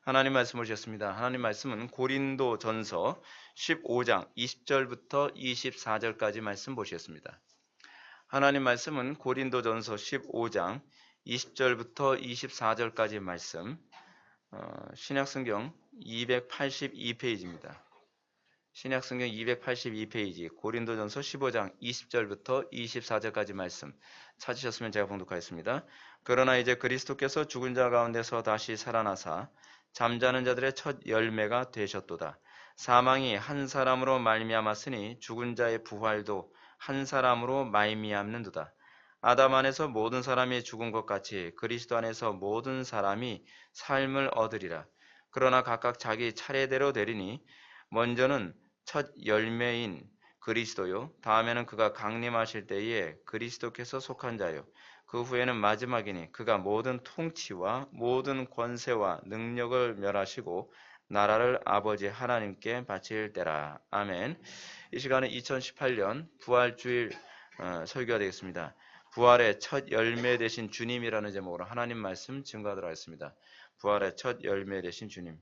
하나님 말씀 보셨습니다. 하나님 말씀은 고린도전서 15장 20절부터 24절까지 말씀 보셨습니다. 하나님 말씀은 고린도전서 15장 20절부터 24절까지 말씀, 신약성경 282페이지입니다. 신약성경 282페이지 고린도전서 15장 20절부터 24절까지 말씀 찾으셨으면 제가 봉독하겠습니다. 그러나 이제 그리스도께서 죽은 자 가운데서 다시 살아나사 잠자는 자들의 첫 열매가 되셨도다. 사망이 한 사람으로 말미암았으니 죽은 자의 부활도 한 사람으로 말미암는도다. 아담 안에서 모든 사람이 죽은 것 같이 그리스도 안에서 모든 사람이 삶을 얻으리라. 그러나 각각 자기 차례대로 되리니 먼저는 첫 열매인 그리스도요, 다음에는 그가 강림하실 때에 그리스도께서 속한 자요, 그 후에는 마지막이니 그가 모든 통치와 모든 권세와 능력을 멸하시고 나라를 아버지 하나님께 바칠 때라. 아멘. 이 시간은 2018년 부활주일 설교가 되겠습니다. 부활의 첫 열매 되신 주님이라는 제목으로 하나님 말씀 증거하도록 하겠습니다. 부활의 첫 열매 되신 주님.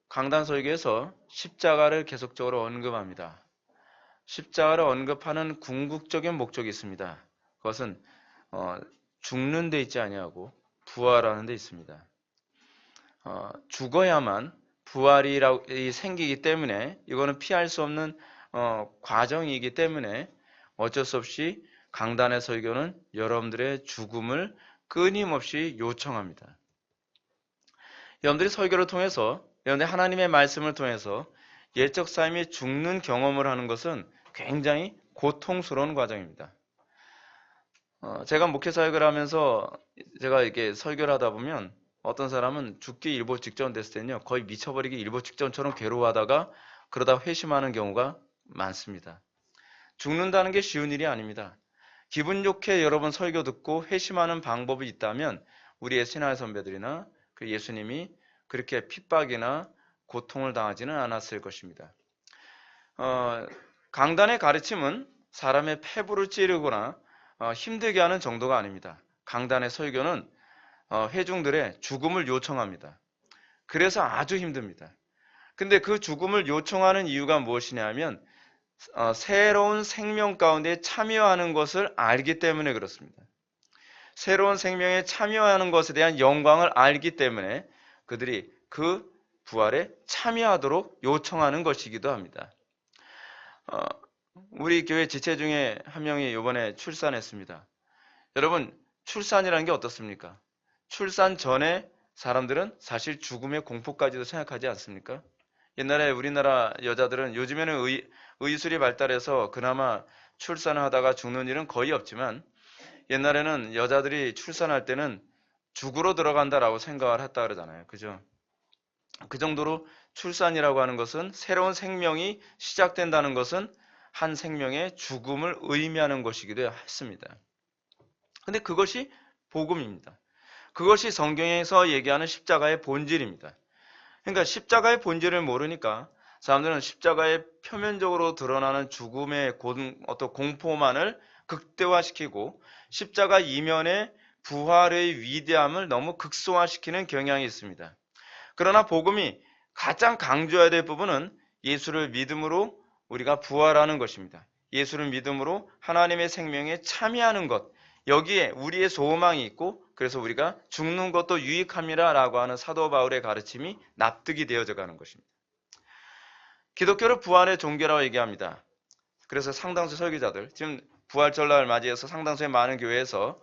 강단 설교에서 십자가를 계속적으로 언급합니다. 십자가를 언급하는 궁극적인 목적이 있습니다. 그것은 죽는 데 있지 아니하고 부활하는 데 있습니다. 죽어야만 부활이 생기기 때문에 이거는 피할 수 없는 과정이기 때문에 어쩔 수 없이 강단의 설교는 여러분들의 죽음을 끊임없이 요청합니다. 여러분들이 설교를 통해서, 여러분들이 하나님의 말씀을 통해서 옛적 삶이 죽는 경험을 하는 것은 굉장히 고통스러운 과정입니다. 제가 목회사역을 하면서 제가 이렇게 설교를 하다 보면 어떤 사람은 죽기 일보 직전 됐을 때는요, 거의 미쳐버리기 일보 직전처럼 괴로워하다가 그러다 회심하는 경우가 많습니다. 죽는다는 게 쉬운 일이 아닙니다. 기분 좋게 여러분 설교 듣고 회심하는 방법이 있다면 우리의 신앙의 선배들이나 그 예수님이 그렇게 핍박이나 고통을 당하지는 않았을 것입니다. 강단의 가르침은 사람의 폐부를 찌르거나 힘들게 하는 정도가 아닙니다. 강단의 설교는 회중들의 죽음을 요청합니다. 그래서 아주 힘듭니다. 근데 그 죽음을 요청하는 이유가 무엇이냐 하면 새로운 생명 가운데 참여하는 것을 알기 때문에 그렇습니다. 새로운 생명에 참여하는 것에 대한 영광을 알기 때문에 그들이 그 부활에 참여하도록 요청하는 것이기도 합니다. 우리 교회 지체 중에 한 명이 이번에 출산했습니다. 여러분, 출산이라는 게 어떻습니까? 출산 전에 사람들은 사실 죽음의 공포까지도 생각하지 않습니까? 옛날에 우리나라 여자들은, 요즘에는 의술이 발달해서 그나마 출산을 하다가 죽는 일은 거의 없지만 옛날에는 여자들이 출산할 때는 죽으러 들어간다라고 생각을 했다 그러잖아요. 그죠? 그 정도로 출산이라고 하는 것은, 새로운 생명이 시작된다는 것은 한 생명의 죽음을 의미하는 것이기도 했습니다. 근데 그것이 복음입니다. 그것이 성경에서 얘기하는 십자가의 본질입니다. 그러니까 십자가의 본질을 모르니까 사람들은 십자가의 표면적으로 드러나는 죽음의 어떤 공포만을 극대화시키고 십자가 이면의 부활의 위대함을 너무 극소화시키는 경향이 있습니다. 그러나 복음이 가장 강조해야 될 부분은 예수를 믿음으로 우리가 부활하는 것입니다. 예수를 믿음으로 하나님의 생명에 참여하는 것, 여기에 우리의 소망이 있고 그래서 우리가 죽는 것도 유익함이라 라고 하는 사도 바울의 가르침이 납득이 되어져 가는 것입니다. 기독교를 부활의 종교라고 얘기합니다. 그래서 상당수 설교자들, 지금 부활절날 맞이해서 상당수의 많은 교회에서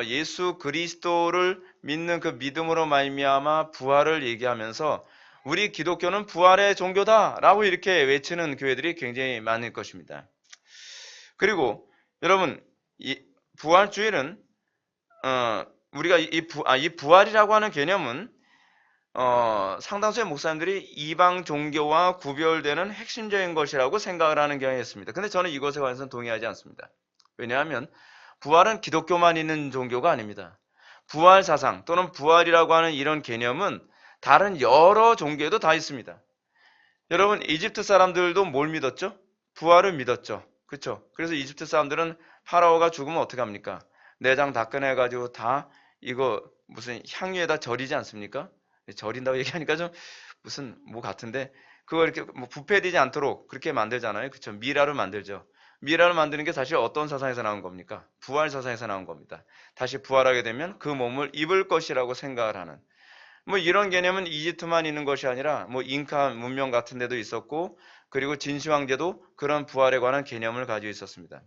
예수 그리스도를 믿는 그 믿음으로 말미암아 부활을 얘기하면서 우리 기독교는 부활의 종교다라고 이렇게 외치는 교회들이 굉장히 많을 것입니다. 그리고 여러분, 이 부활주일은 우리가 이 부활이라고 하는 개념은 상당수의 목사님들이 이방 종교와 구별되는 핵심적인 것이라고 생각을 하는 경향이 있습니다. 근데 저는 이것에 관해서는 동의하지 않습니다. 왜냐하면 부활은 기독교만 있는 종교가 아닙니다. 부활 사상 또는 부활이라고 하는 이런 개념은 다른 여러 종교에도 다 있습니다. 여러분, 이집트 사람들도 뭘 믿었죠? 부활을 믿었죠. 그렇죠? 그래서 이집트 사람들은 파라오가 죽으면 어떻게 합니까? 내장 다 꺼내가지고 다 이거 무슨 향유에다 절이지 않습니까? 절인다고 얘기하니까 좀 무슨 뭐 같은데 그걸 이렇게 뭐 부패되지 않도록 그렇게 만들잖아요. 그렇죠? 미라를 만들죠. 미라를 만드는 게 사실 어떤 사상에서 나온 겁니까? 부활 사상에서 나온 겁니다. 다시 부활하게 되면 그 몸을 입을 것이라고 생각을 하는 뭐 이런 개념은 이집트만 있는 것이 아니라 뭐 잉카 문명 같은 데도 있었고 그리고 진시 황제도 그런 부활에 관한 개념을 가지고 있었습니다.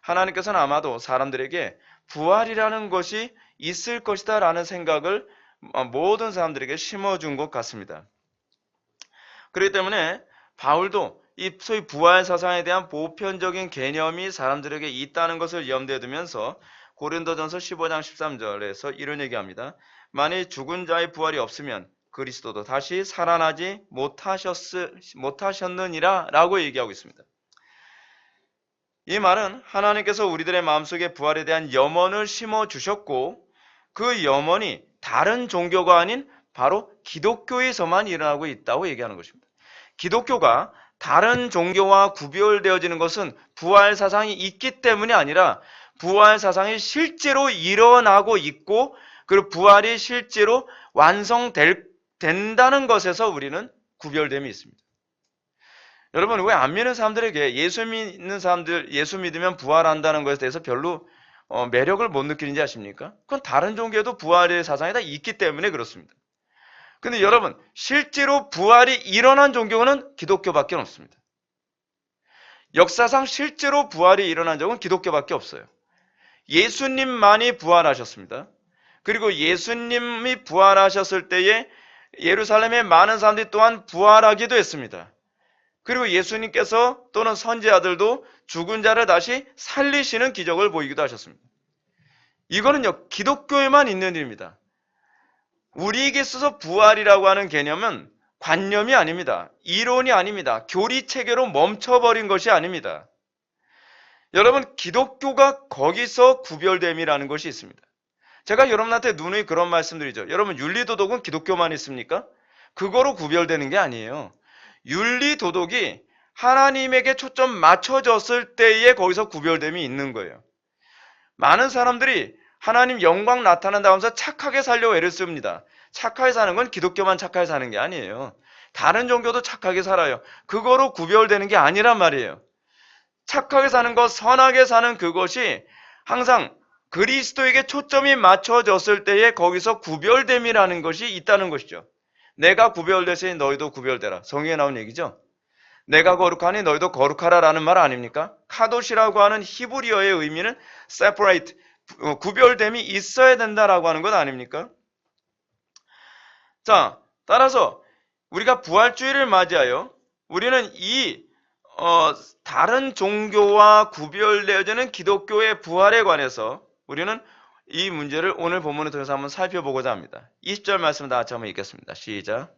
하나님께서는 아마도 사람들에게 부활이라는 것이 있을 것이다 라는 생각을 모든 사람들에게 심어준 것 같습니다. 그렇기 때문에 바울도 이 소위 부활 사상에 대한 보편적인 개념이 사람들에게 있다는 것을 염두에 두면서 고린도전서 15장 13절에서 이런 얘기합니다. 만일 죽은 자의 부활이 없으면 그리스도도 다시 살아나지 못하셨느니라 라고 얘기하고 있습니다. 이 말은 하나님께서 우리들의 마음속에 부활에 대한 염원을 심어주셨고 그 염원이 다른 종교가 아닌 바로 기독교에서만 일어나고 있다고 얘기하는 것입니다. 기독교가 다른 종교와 구별되어지는 것은 부활 사상이 있기 때문이 아니라 부활 사상이 실제로 일어나고 있고 그리고 부활이 실제로 완성된다는 것에서 우리는 구별됨이 있습니다. 여러분 왜 안 믿는 사람들에게 예수 믿는 사람들 예수 믿으면 부활한다는 것에 대해서 별로 매력을 못 느끼는지 아십니까? 그건 다른 종교에도 부활의 사상이 다 있기 때문에 그렇습니다. 근데 여러분 실제로 부활이 일어난 종교는 기독교밖에 없습니다. 역사상 실제로 부활이 일어난 적은 기독교밖에 없어요. 예수님만이 부활하셨습니다. 그리고 예수님이 부활하셨을 때에 예루살렘의 많은 사람들이 또한 부활하기도 했습니다. 그리고 예수님께서 또는 선지자들도 죽은 자를 다시 살리시는 기적을 보이기도 하셨습니다. 이거는요 기독교에만 있는 일입니다. 우리에게 있어서 부활이라고 하는 개념은 관념이 아닙니다. 이론이 아닙니다. 교리체계로 멈춰버린 것이 아닙니다. 여러분 기독교가 거기서 구별됨이라는 것이 있습니다. 제가 여러분한테 누누이 그런 말씀드리죠. 여러분 윤리도덕은 기독교만 있습니까? 그거로 구별되는 게 아니에요. 윤리도덕이 하나님에게 초점 맞춰졌을 때에 거기서 구별됨이 있는 거예요. 많은 사람들이 하나님 영광 나타난다고 하면서 착하게 살려고 애를 씁니다. 착하게 사는 건 기독교만 착하게 사는 게 아니에요. 다른 종교도 착하게 살아요. 그거로 구별되는 게 아니란 말이에요. 착하게 사는 것, 선하게 사는 그것이 항상 그리스도에게 초점이 맞춰졌을 때에 거기서 구별됨이라는 것이 있다는 것이죠. 내가 구별되시니 너희도 구별되라. 성경에 나온 얘기죠. 내가 거룩하니 너희도 거룩하라 라는 말 아닙니까? 카도시라고 하는 히브리어의 의미는 separate, 구별됨이 있어야 된다라고 하는 것 아닙니까? 자, 따라서 우리가 부활주의를 맞이하여 우리는 이 다른 종교와 구별되어지는 기독교의 부활에 관해서 우리는 이 문제를 오늘 본문을 통해서 한번 살펴보고자 합니다. 20절 말씀 다 같이 한번 읽겠습니다. 시작.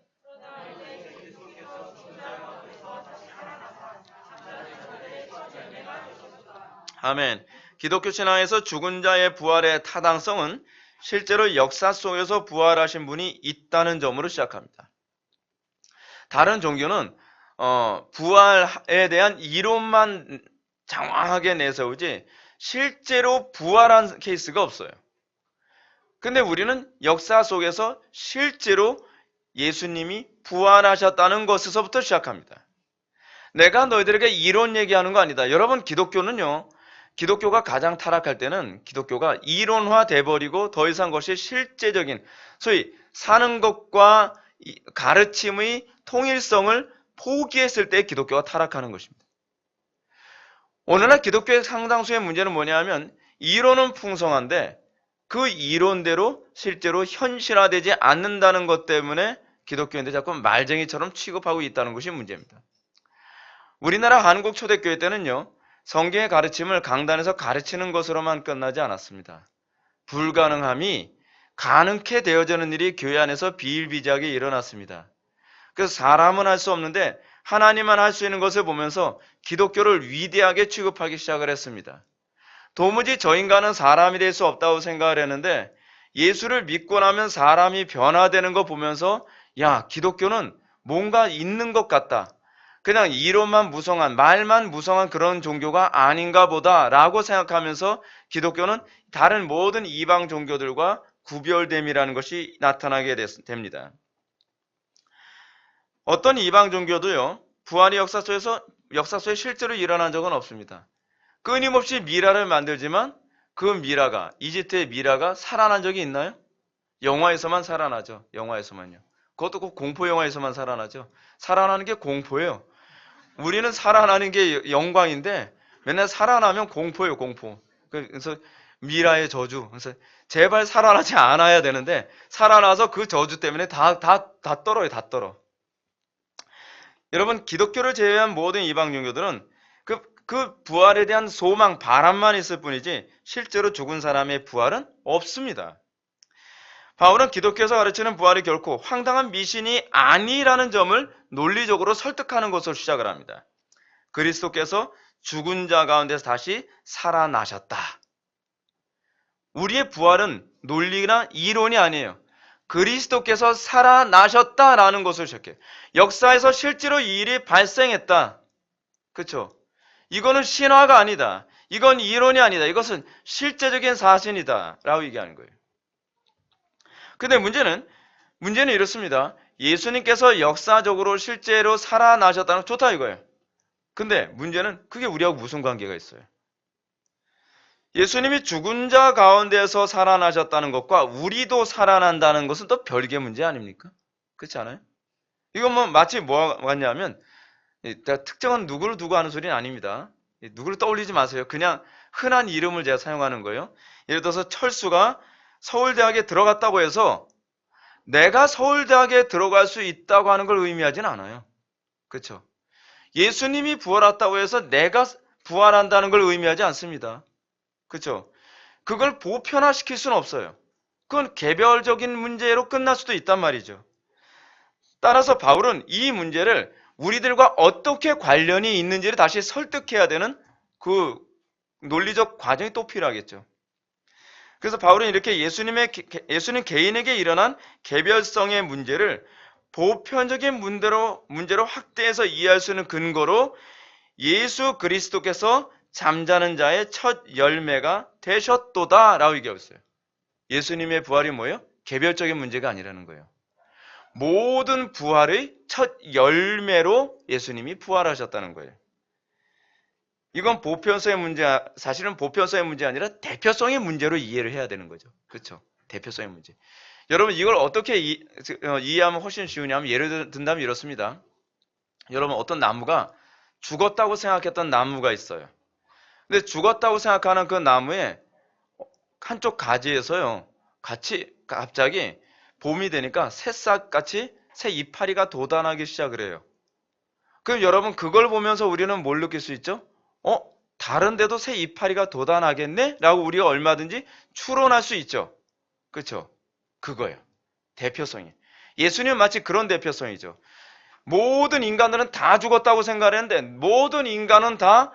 아멘. 기독교 신앙에서 죽은 자의 부활의 타당성은 실제로 역사 속에서 부활하신 분이 있다는 점으로 시작합니다. 다른 종교는 부활에 대한 이론만 장황하게 내세우지 실제로 부활한 케이스가 없어요. 근데 우리는 역사 속에서 실제로 예수님이 부활하셨다는 것에서부터 시작합니다. 내가 너희들에게 이론 얘기하는 거 아니다. 여러분 기독교는요. 기독교가 가장 타락할 때는 기독교가 이론화 돼버리고 더 이상 것이 실제적인 소위 사는 것과 가르침의 통일성을 포기했을 때 기독교가 타락하는 것입니다. 오늘날 기독교의 상당수의 문제는 뭐냐면 이론은 풍성한데 그 이론대로 실제로 현실화되지 않는다는 것 때문에 기독교인들 자꾸 말쟁이처럼 취급하고 있다는 것이 문제입니다. 우리나라 한국 초대교회 때는요. 성경의 가르침을 강단에서 가르치는 것으로만 끝나지 않았습니다. 불가능함이 가능케 되어지는 일이 교회 안에서 비일비재하게 일어났습니다. 그래서 사람은 할 수 없는데 하나님만 할 수 있는 것을 보면서 기독교를 위대하게 취급하기 시작을 했습니다. 도무지 저 인간은 사람이 될 수 없다고 생각을 했는데 예수를 믿고 나면 사람이 변화되는 거 보면서 야, 기독교는 뭔가 있는 것 같다. 그냥 이론만 무성한, 말만 무성한 그런 종교가 아닌가 보다 라고 생각하면서 기독교는 다른 모든 이방 종교들과 구별됨이라는 것이 나타나게 됩니다. 어떤 이방 종교도요, 부활의 역사 속에 실제로 일어난 적은 없습니다. 끊임없이 미라를 만들지만 그 미라가, 이집트의 미라가 살아난 적이 있나요? 영화에서만 살아나죠. 영화에서만요. 그것도 꼭 공포 영화에서만 살아나죠. 살아나는 게 공포예요. 우리는 살아나는 게 영광인데 맨날 살아나면 공포예요, 공포. 그래서 미라의 저주. 그래서 제발 살아나지 않아야 되는데 살아나서 그 저주 때문에 다 떨어요, 다 떨어. 여러분, 기독교를 제외한 모든 이방 종교들은 그 부활에 대한 소망, 바람만 있을 뿐이지 실제로 죽은 사람의 부활은 없습니다. 바울은 기독교에서 가르치는 부활이 결코 황당한 미신이 아니라는 점을 논리적으로 설득하는 것으로 시작을 합니다. 그리스도께서 죽은 자 가운데서 다시 살아나셨다. 우리의 부활은 논리나 이론이 아니에요. 그리스도께서 살아나셨다라는 것을 시작해요. 역사에서 실제로 이 일이 발생했다. 그렇죠? 이거는 신화가 아니다. 이건 이론이 아니다. 이것은 실제적인 사실이다. 라고 얘기하는 거예요. 근데 문제는 이렇습니다. 예수님께서 역사적으로 실제로 살아나셨다는 건 좋다 이거예요. 근데 문제는 그게 우리하고 무슨 관계가 있어요? 예수님이 죽은 자 가운데서 살아나셨다는 것과 우리도 살아난다는 것은 또 별개 문제 아닙니까? 그렇지 않아요? 이건 뭐 마치 뭐가 같냐면 특정한 누구를 두고 하는 소리는 아닙니다. 누구를 떠올리지 마세요. 그냥 흔한 이름을 제가 사용하는 거예요. 예를 들어서 철수가 서울대학에 들어갔다고 해서 내가 서울대학에 들어갈 수 있다고 하는 걸 의미하진 않아요. 그렇죠? 예수님이 부활했다고 해서 내가 부활한다는 걸 의미하지 않습니다. 그렇죠? 그걸 보편화시킬 수는 없어요. 그건 개별적인 문제로 끝날 수도 있단 말이죠. 따라서 바울은 이 문제를 우리들과 어떻게 관련이 있는지를 다시 설득해야 되는 그 논리적 과정이 또 필요하겠죠. 그래서 바울은 이렇게 예수님 개인에게 일어난 개별성의 문제를 보편적인 문제로 확대해서 이해할 수 있는 근거로 예수 그리스도께서 잠자는 자의 첫 열매가 되셨도다 라고 얘기하고 있어요. 예수님의 부활이 뭐예요? 개별적인 문제가 아니라는 거예요. 모든 부활의 첫 열매로 예수님이 부활하셨다는 거예요. 이건 보편성의 문제, 사실은 보편성의 문제 아니라 대표성의 문제로 이해를 해야 되는 거죠. 그렇죠? 대표성의 문제. 여러분 이걸 어떻게 이해하면 훨씬 쉬우냐면 예를 든다면 이렇습니다. 여러분 어떤 나무가 죽었다고 생각했던 나무가 있어요. 근데 죽었다고 생각하는 그 나무에 한쪽 가지에서요. 갑자기 봄이 되니까 새싹같이 새 이파리가 돋아나기 시작을 해요. 그럼 여러분 그걸 보면서 우리는 뭘 느낄 수 있죠? 다른 데도 새 이파리가 돋아나겠네? 라고 우리가 얼마든지 추론할 수 있죠. 그렇죠? 그거예요. 대표성이. 예수님은 마치 그런 대표성이죠. 모든 인간들은 다 죽었다고 생각했는데 모든 인간은 다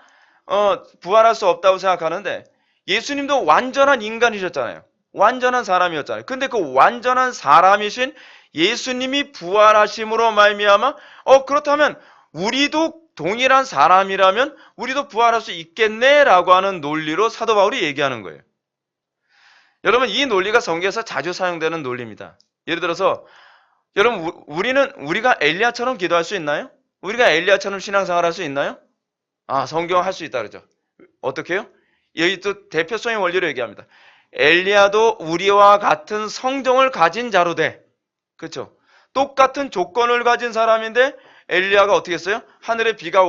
부활할 수 없다고 생각하는데 예수님도 완전한 인간이셨잖아요. 완전한 사람이었잖아요. 근데 그 완전한 사람이신 예수님이 부활하심으로 말미암아 그렇다면 우리도 동일한 사람이라면 우리도 부활할 수 있겠네라고 하는 논리로 사도 바울이 얘기하는 거예요. 여러분 이 논리가 성경에서 자주 사용되는 논리입니다. 예를 들어서 여러분 우리가 엘리야처럼 기도할 수 있나요? 우리가 엘리야처럼 신앙생활 할 수 있나요? 성경 할 수 있다 그러죠. 어떻게 해요? 여기 또 대표성의 원리를 얘기합니다. 엘리야도 우리와 같은 성정을 가진 자로 돼. 그렇죠? 똑같은 조건을 가진 사람인데 엘리야가 어떻게 했어요? 하늘에 비가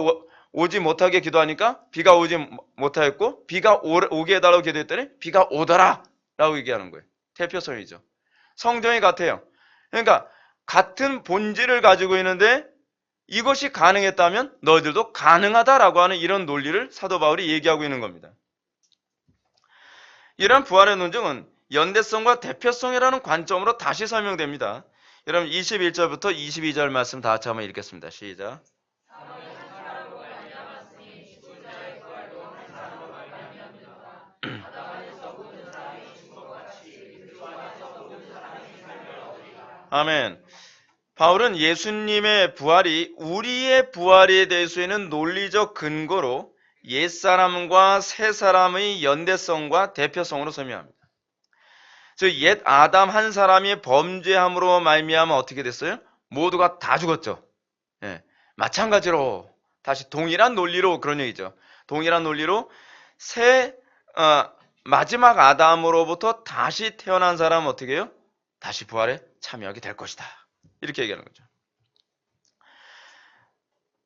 오지 못하게 기도하니까 비가 오지 못하였고 비가 오게 해달라고 기도했더니 비가 오더라 라고 얘기하는 거예요. 대표성이죠. 성정이 같아요. 그러니까 같은 본질을 가지고 있는데 이것이 가능했다면 너희들도 가능하다라고 하는 이런 논리를 사도 바울이 얘기하고 있는 겁니다. 이러한 부활의 논증은 연대성과 대표성이라는 관점으로 다시 설명됩니다. 여러분 21절부터 22절 말씀 다 같이 한번 읽겠습니다. 시작. 아멘. 바울은 예수님의 부활이 우리의 부활에 대해서는 논리적 근거로 옛사람과 새사람의 연대성과 대표성으로 설명합니다. 즉 옛 아담 한 사람이 범죄함으로 말미암아 어떻게 됐어요? 모두가 다 죽었죠. 예. 마찬가지로 다시 동일한 논리로 그런 얘기죠. 동일한 논리로 새 마지막 아담으로부터 다시 태어난 사람은 어떻게 해요? 다시 부활에 참여하게 될 것이다. 이렇게 얘기하는 거죠.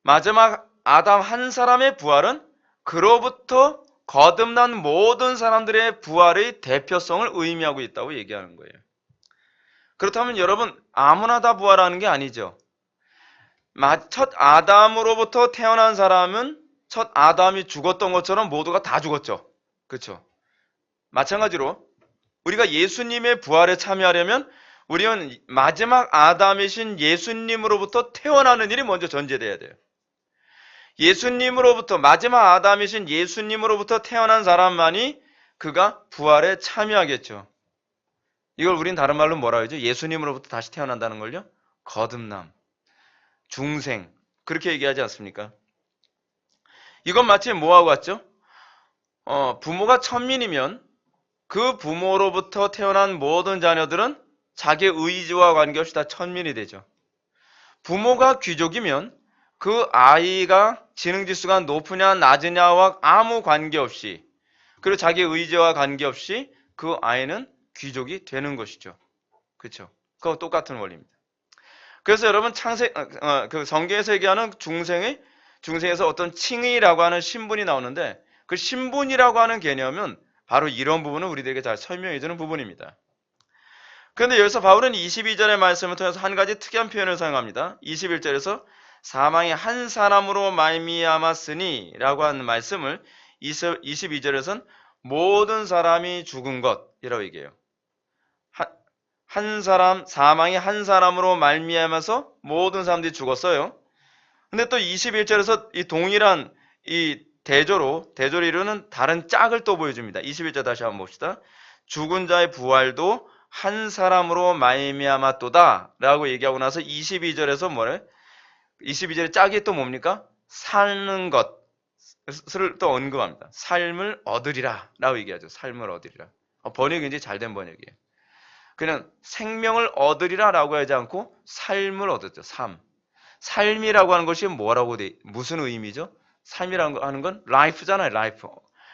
마지막 아담 한 사람의 부활은 그로부터 거듭난 모든 사람들의 부활의 대표성을 의미하고 있다고 얘기하는 거예요. 그렇다면 여러분 아무나 다 부활하는 게 아니죠. 첫 아담으로부터 태어난 사람은 첫 아담이 죽었던 것처럼 모두가 다 죽었죠. 그렇죠? 마찬가지로 우리가 예수님의 부활에 참여하려면 우리는 마지막 아담이신 예수님으로부터 태어나는 일이 먼저 전제돼야 돼요. 예수님으로부터 마지막 아담이신 예수님으로부터 태어난 사람만이 그가 부활에 참여하겠죠. 이걸 우린 다른 말로 뭐라 하죠? 예수님으로부터 다시 태어난다는 걸요? 거듭남, 중생 그렇게 얘기하지 않습니까? 이건 마치 뭐하고 같죠? 부모가 천민이면 그 부모로부터 태어난 모든 자녀들은 자기의 의지와 관계없이 다 천민이 되죠. 부모가 귀족이면 그 아이가 지능지수가 높으냐 낮으냐와 아무 관계없이 그리고 자기의 의지와 관계없이 그 아이는 귀족이 되는 것이죠. 그렇죠? 그거 똑같은 원리입니다. 그래서 여러분 그 성경에서 얘기하는 중생에서 어떤 칭의라고 하는 신분이 나오는데 그 신분이라고 하는 개념은 바로 이런 부분을 우리들에게 잘 설명해 주는 부분입니다. 그런데 여기서 바울은 22절의 말씀을 통해서 한 가지 특이한 표현을 사용합니다. 21절에서 사망이 한 사람으로 말미암았으니 라고 하는 말씀을 22절에서는 모든 사람이 죽은 것이라고 얘기해요. 사망이 한 사람으로 말미암아서 모든 사람들이 죽었어요. 근데 또 21절에서 이 동일한 이 대조로 이루는 다른 짝을 또 보여줍니다. 21절 다시 한번 봅시다. 죽은 자의 부활도 한 사람으로 말미암았도다 라고 얘기하고 나서 22절에서 뭐래? 22절의 짝이 또 뭡니까? 사는 것을 또 언급합니다. 삶을 얻으리라 라고 얘기하죠. 삶을 얻으리라. 번역이 굉장히 잘된 번역이에요. 그냥 생명을 얻으리라 라고 하지 않고 삶을 얻었죠. 삶이라고 하는 것이 무슨 의미죠? 삶이라고 하는 건 life잖아요. life.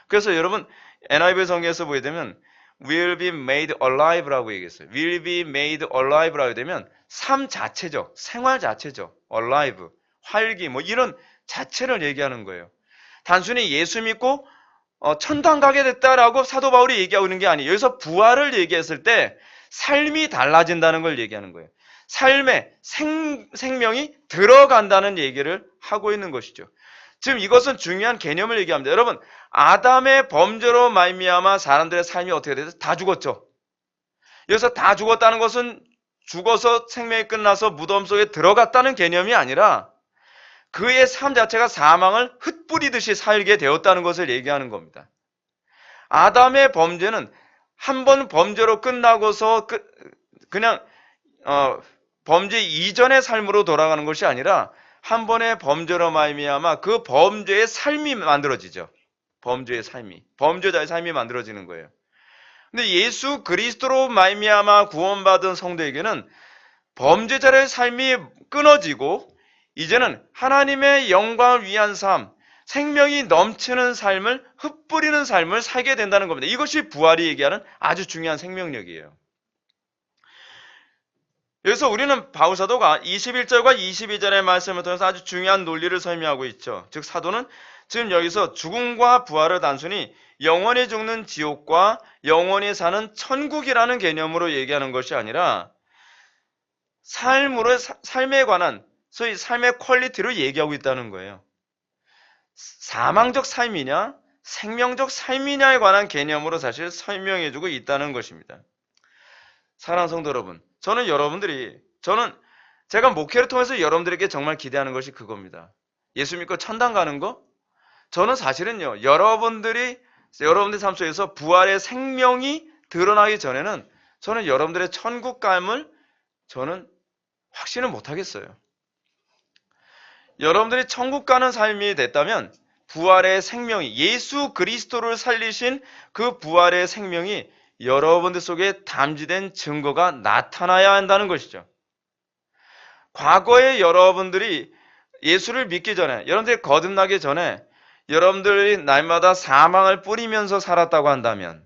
그래서 여러분 NIV 성경에서 보게 되면 will be made alive라고 얘기했어요. will be made alive라고 되면 삶 자체죠. 생활 자체죠. alive, 활기 뭐 이런 자체를 얘기하는 거예요. 단순히 예수 믿고 천당 가게 됐다라고 사도 바울이 얘기하고 있는 게 아니에요. 여기서 부활을 얘기했을 때 삶이 달라진다는 걸 얘기하는 거예요. 삶에 생명이 들어간다는 얘기를 하고 있는 것이죠. 지금 이것은 중요한 개념을 얘기합니다. 여러분, 아담의 범죄로 말미암아 사람들의 삶이 어떻게 돼서 다 죽었죠. 여기서 다 죽었다는 것은 죽어서 생명이 끝나서 무덤 속에 들어갔다는 개념이 아니라 그의 삶 자체가 사망을 흩뿌리듯이 살게 되었다는 것을 얘기하는 겁니다. 아담의 범죄는 한 번 범죄로 끝나고서 그냥 범죄 이전의 삶으로 돌아가는 것이 아니라 한 번의 범죄로 말미암아 그 범죄의 삶이 만들어지죠. 범죄자의 삶이 만들어지는 거예요. 근데 예수 그리스도로 말미암아 구원받은 성도에게는 범죄자의 삶이 끊어지고 이제는 하나님의 영광을 위한 삶, 생명이 넘치는 삶을 흩뿌리는 삶을 살게 된다는 겁니다. 이것이 부활이 얘기하는 아주 중요한 생명력이에요. 여기서 우리는 바울 사도가 21절과 22절의 말씀을 통해서 아주 중요한 논리를 설명하고 있죠. 즉 사도는 지금 여기서 죽음과 부활을 단순히 영원히 죽는 지옥과 영원히 사는 천국이라는 개념으로 얘기하는 것이 아니라 삶에 관한 소위 삶의 퀄리티로 얘기하고 있다는 거예요. 사망적 삶이냐 생명적 삶이냐에 관한 개념으로 사실 설명해주고 있다는 것입니다. 사랑하는 성도 여러분, 제가 목회를 통해서 여러분들에게 정말 기대하는 것이 그겁니다. 예수 믿고 천당 가는 거? 저는 사실은요, 여러분들 삶 속에서 부활의 생명이 드러나기 전에는 저는 여러분들의 천국감을 저는 확신을 못 하겠어요. 여러분들이 천국 가는 삶이 됐다면 부활의 생명이 예수 그리스도를 살리신 그 부활의 생명이 여러분들 속에 담지된 증거가 나타나야 한다는 것이죠. 과거에 여러분들이 예수를 믿기 전에, 여러분들이 거듭나기 전에 여러분들이 날마다 사망을 뿌리면서 살았다고 한다면,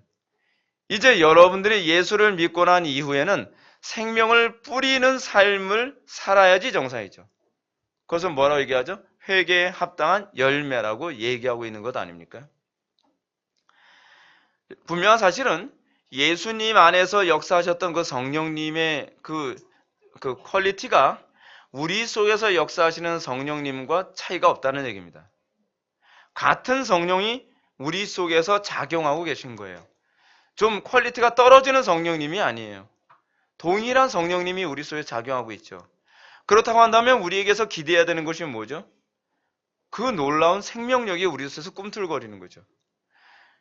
이제 여러분들이 예수를 믿고 난 이후에는 생명을 뿌리는 삶을 살아야지 정상이죠. 그것은 뭐라고 얘기하죠? 회개에 합당한 열매라고 얘기하고 있는 것 아닙니까? 분명한 사실은 예수님 안에서 역사하셨던 그 성령님의 그 퀄리티가 우리 속에서 역사하시는 성령님과 차이가 없다는 얘기입니다. 같은 성령이 우리 속에서 작용하고 계신 거예요. 좀 퀄리티가 떨어지는 성령님이 아니에요. 동일한 성령님이 우리 속에 작용하고 있죠. 그렇다고 한다면 우리에게서 기대해야 되는 것이 뭐죠? 그 놀라운 생명력이 우리 속에서 꿈틀거리는 거죠.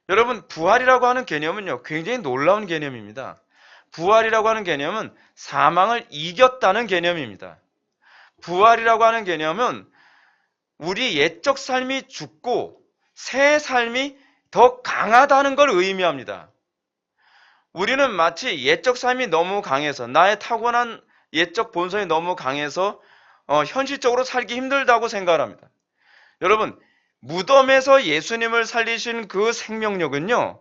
여러분, 부활이라고 하는 개념은요, 굉장히 놀라운 개념입니다. 부활이라고 하는 개념은 사망을 이겼다는 개념입니다. 부활이라고 하는 개념은 우리 옛적 삶이 죽고 새 삶이 더 강하다는 걸 의미합니다. 우리는 마치 옛적 삶이 너무 강해서, 나의 타고난 옛적 본성이 너무 강해서 현실적으로 살기 힘들다고 생각을 합니다. 여러분, 무덤에서 예수님을 살리신 그 생명력은요,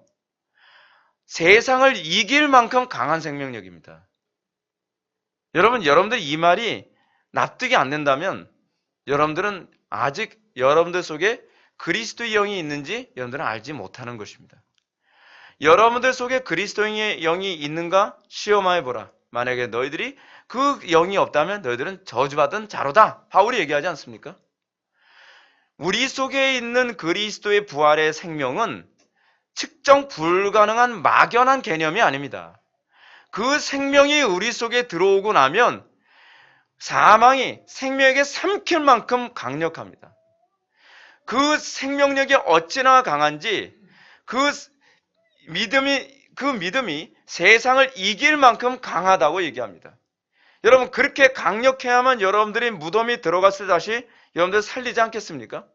세상을 이길 만큼 강한 생명력입니다. 여러분들 이 말이 납득이 안 된다면 여러분들은 아직 여러분들 속에 그리스도의 영이 있는지 여러분들은 알지 못하는 것입니다. 여러분들 속에 그리스도의 영이 있는가 시험해 보라. 만약에 너희들이 그 영이 없다면 너희들은 저주받은 자로다. 바울이 얘기하지 않습니까? 우리 속에 있는 그리스도의 부활의 생명은 측정 불가능한 막연한 개념이 아닙니다. 그 생명이 우리 속에 들어오고 나면 사망이 생명에게 삼킬 만큼 강력합니다. 그 생명력이 어찌나 강한지 그 믿음이 세상을 이길 만큼 강하다고 얘기합니다. 여러분, 그렇게 강력해야만 여러분들이 무덤에 들어갔을 때 다시 여러분들 살리지 않겠습니까?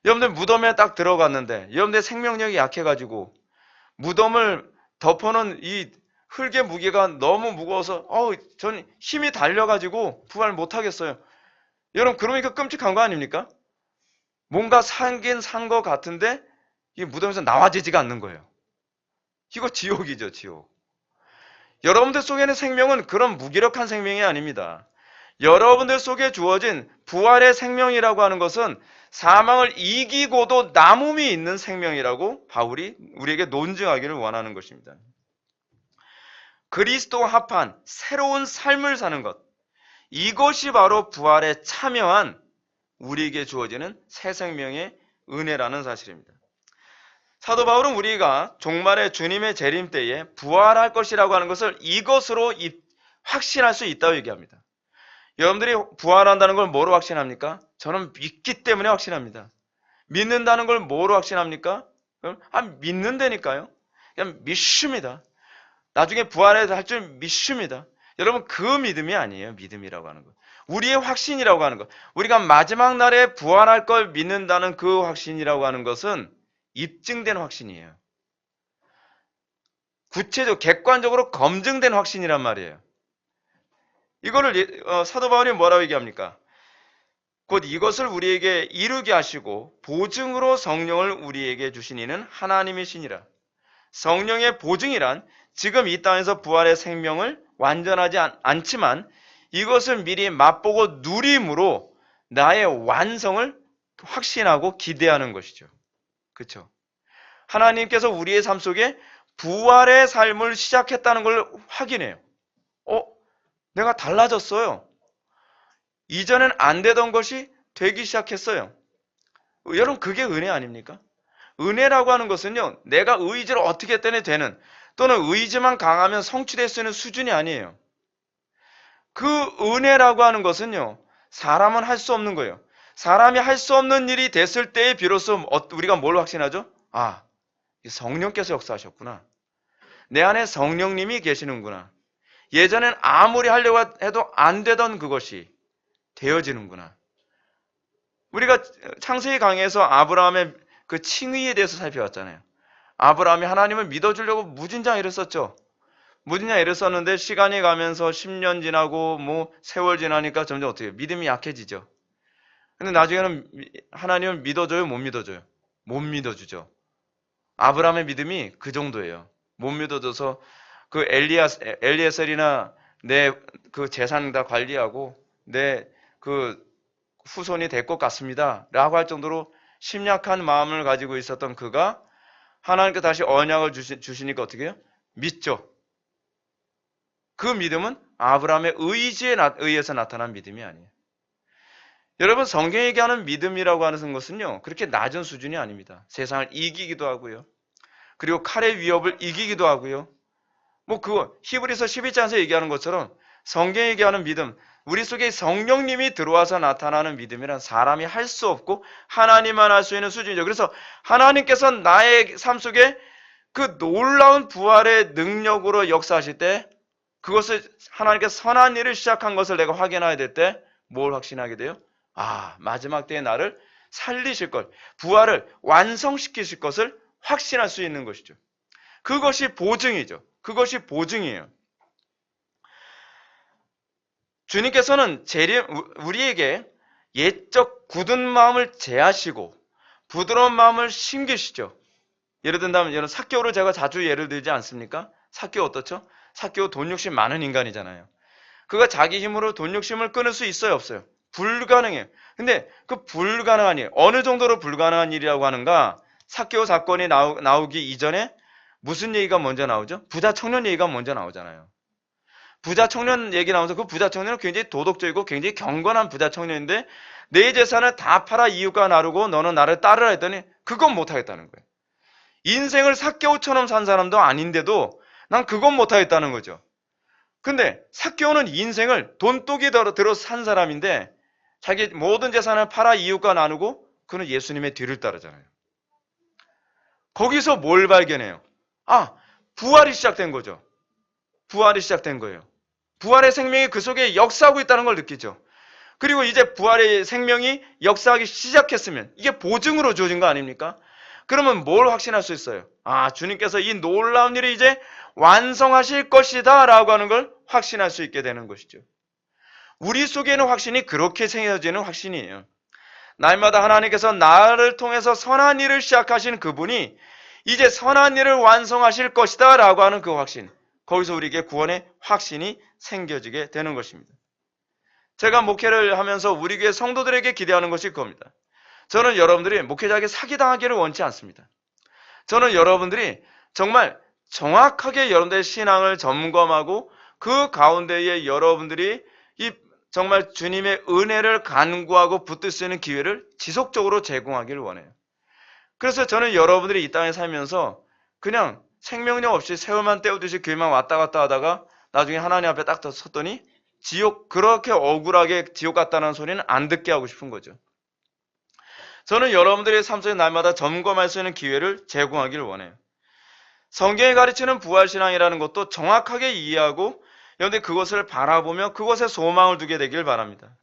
여러분들 무덤에 딱 들어갔는데 여러분들 생명력이 약해가지고 무덤을 덮어놓은 이 흙의 무게가 너무 무거워서 전 힘이 달려가지고 부활 못하겠어요. 여러분, 그러니까 끔찍한 거 아닙니까? 뭔가 산긴 산 것 같은데 이 무덤에서 나와지지가 않는 거예요. 이거 지옥이죠, 지옥. 여러분들 속에는 생명은 그런 무기력한 생명이 아닙니다. 여러분들 속에 주어진 부활의 생명이라고 하는 것은 사망을 이기고도 남음이 있는 생명이라고 바울이 우리에게 논증하기를 원하는 것입니다. 그리스도와 합한 새로운 삶을 사는 것, 이것이 바로 부활에 참여한 우리에게 주어지는 새 생명의 은혜라는 사실입니다. 사도 바울은 우리가 종말의 주님의 재림 때에 부활할 것이라고 하는 것을 이것으로 확신할 수 있다고 얘기합니다. 여러분들이 부활한다는 걸 뭐로 확신합니까? 저는 믿기 때문에 확신합니다. 믿는다는 걸 뭐로 확신합니까? 믿는다니까요. 그냥 믿습니다. 나중에 부활할 줄 믿습니다. 여러분, 그 믿음이 아니에요. 믿음이라고 하는 것. 우리의 확신이라고 하는 것. 우리가 마지막 날에 부활할 걸 믿는다는 그 확신이라고 하는 것은 입증된 확신이에요. 구체적, 객관적으로 검증된 확신이란 말이에요. 이거를 사도 바울이 뭐라고 얘기합니까? 곧 이것을 우리에게 이루게 하시고 보증으로 성령을 우리에게 주신 이는 하나님이시니라. 성령의 보증이란 지금 이 땅에서 부활의 생명을 완전하지 않지만 이것을 미리 맛보고 누림으로 나의 완성을 확신하고 기대하는 것이죠. 그렇죠? 하나님께서 우리의 삶 속에 부활의 삶을 시작했다는 걸 확인해요. 내가 달라졌어요. 이전엔 안 되던 것이 되기 시작했어요. 여러분, 그게 은혜 아닙니까? 은혜라고 하는 것은요, 내가 의지를 어떻게 했더니 되는, 또는 의지만 강하면 성취될 수 있는 수준이 아니에요. 그 은혜라고 하는 것은요, 사람은 할 수 없는 거예요. 사람이 할 수 없는 일이 됐을 때에 비로소 우리가 뭘 확신하죠? 성령께서 역사하셨구나. 내 안에 성령님이 계시는구나. 예전엔 아무리 하려고 해도 안 되던 그것이 되어지는구나. 우리가 창세기 강의에서 아브라함의 그 칭의에 대해서 살펴봤잖아요. 아브라함이 하나님을 믿어주려고 무진장 애를 썼죠. 무진장 애를 썼는데 시간이 가면서 10년 지나고 뭐 세월 지나니까 점점 어떻게 해요? 믿음이 약해지죠. 근데 나중에는 하나님을 믿어줘요? 못 믿어줘요? 못 믿어주죠. 아브라함의 믿음이 그 정도예요. 못 믿어줘서 그 엘리에셀이나 내 그 재산 다 관리하고 내 그 후손이 될 것 같습니다. 라고 할 정도로 심약한 마음을 가지고 있었던 그가 하나님께 다시 언약을 주시니까 어떻게 해요? 믿죠. 그 믿음은 아브라함의 의지에 의해서 나타난 믿음이 아니에요. 여러분, 성경이 얘기하는 믿음이라고 하는 것은요, 그렇게 낮은 수준이 아닙니다. 세상을 이기기도 하고요. 그리고 칼의 위협을 이기기도 하고요. 뭐 그거 히브리서 11장에서 얘기하는 것처럼 성경이 얘기하는 믿음, 우리 속에 성령님이 들어와서 나타나는 믿음이란 사람이 할 수 없고 하나님만 할 수 있는 수준이죠. 그래서 하나님께서 나의 삶 속에 그 놀라운 부활의 능력으로 역사하실 때 그것을 하나님께서 선한 일을 시작한 것을 내가 확인해야 될 때 뭘 확신하게 돼요? 아, 마지막 때에 나를 살리실 것, 부활을 완성시키실 것을 확신할 수 있는 것이죠. 그것이 보증이죠. 그것이 보증이에요. 주님께서는 우리에게 옛적 굳은 마음을 제하시고 부드러운 마음을 심기시죠. 예를 든다면 여러분 삭개오를 제가 자주 예를 들지 않습니까? 삭개오 어떻죠? 삭개오 돈 욕심 많은 인간이잖아요. 그가 자기 힘으로 돈 욕심을 끊을 수 있어요, 없어요? 불가능해요. 근데 그 불가능한 일, 어느 정도로 불가능한 일이라고 하는가? 삭개오 사건이 나오기 이전에 무슨 얘기가 먼저 나오죠? 부자 청년 얘기가 먼저 나오잖아요. 부자 청년 얘기 나오면서 그 부자 청년은 굉장히 도덕적이고 굉장히 경건한 부자 청년인데 내 재산을 다 팔아 이웃과 나누고 너는 나를 따르라 했더니 그건 못하겠다는 거예요. 인생을 삭개오처럼 산 사람도 아닌데도 난 그건 못하겠다는 거죠. 근데 삭개오는 인생을 돈독이 들어 산 사람인데 자기 모든 재산을 팔아 이웃과 나누고 그는 예수님의 뒤를 따르잖아요. 거기서 뭘 발견해요? 아, 부활이 시작된 거죠. 부활이 시작된 거예요. 부활의 생명이 그 속에 역사하고 있다는 걸 느끼죠. 그리고 이제 부활의 생명이 역사하기 시작했으면 이게 보증으로 주어진 거 아닙니까? 그러면 뭘 확신할 수 있어요? 아, 주님께서 이 놀라운 일을 이제 완성하실 것이다 라고 하는 걸 확신할 수 있게 되는 것이죠. 우리 속에는 확신이 그렇게 생겨지는 확신이에요. 날마다 하나님께서 나를 통해서 선한 일을 시작하신 그분이 이제 선한 일을 완성하실 것이다 라고 하는 그 확신, 거기서 우리에게 구원의 확신이 생겨지게 되는 것입니다. 제가 목회를 하면서 우리 교회 성도들에게 기대하는 것이 그겁니다. 저는 여러분들이 목회자에게 사기당하기를 원치 않습니다. 저는 여러분들이 정말 정확하게 여러분들의 신앙을 점검하고 그 가운데에 여러분들이 이 정말 주님의 은혜를 간구하고 붙들 수 있는 기회를 지속적으로 제공하기를 원해요. 그래서 저는 여러분들이 이 땅에 살면서 그냥 생명력 없이 세월만 때우듯이 교회만 왔다 갔다 하다가 나중에 하나님 앞에 딱 섰더니 지옥, 그렇게 억울하게 지옥 갔다는 소리는 안 듣게 하고 싶은 거죠. 저는 여러분들의 삶 속에 날마다 점검할 수 있는 기회를 제공하기를 원해요. 성경이 가르치는 부활신앙이라는 것도 정확하게 이해하고 여러분들이 그것을 바라보며 그것에 소망을 두게 되길 바랍니다.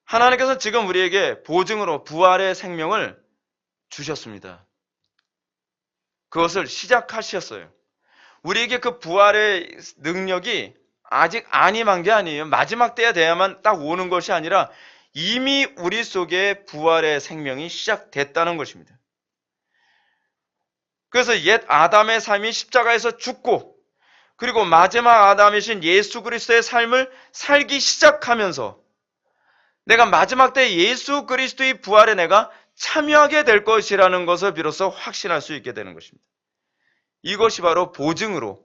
하나님께서 지금 우리에게 보증으로 부활의 생명을 주셨습니다. 그것을 시작하셨어요. 우리에게 그 부활의 능력이 아직 안 임한 게 아니에요. 마지막 때에 돼야만 딱 오는 것이 아니라 이미 우리 속에 부활의 생명이 시작됐다는 것입니다. 그래서 옛 아담의 삶이 십자가에서 죽고 그리고 마지막 아담이신 예수 그리스도의 삶을 살기 시작하면서 내가 마지막 때 예수 그리스도의 부활에 내가 참여하게 될 것이라는 것을 비로소 확신할 수 있게 되는 것입니다. 이것이 바로 보증으로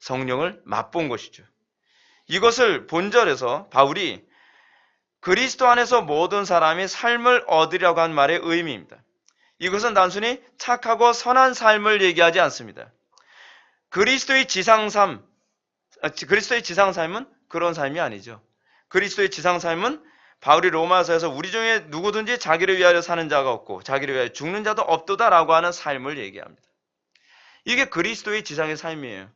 성령을 맛본 것이죠. 이것을 본절에서 바울이 그리스도 안에서 모든 사람이 삶을 얻으려고 한 말의 의미입니다. 이것은 단순히 착하고 선한 삶을 얘기하지 않습니다. 그리스도의 지상삶은 그런 삶이 아니죠. 그리스도의 지상삶은 바울이 로마서에서 우리 중에 누구든지 자기를 위하여 사는 자가 없고 자기를 위하여 죽는 자도 없도다라고 하는 삶을 얘기합니다. 이게 그리스도의 지상의 삶이에요.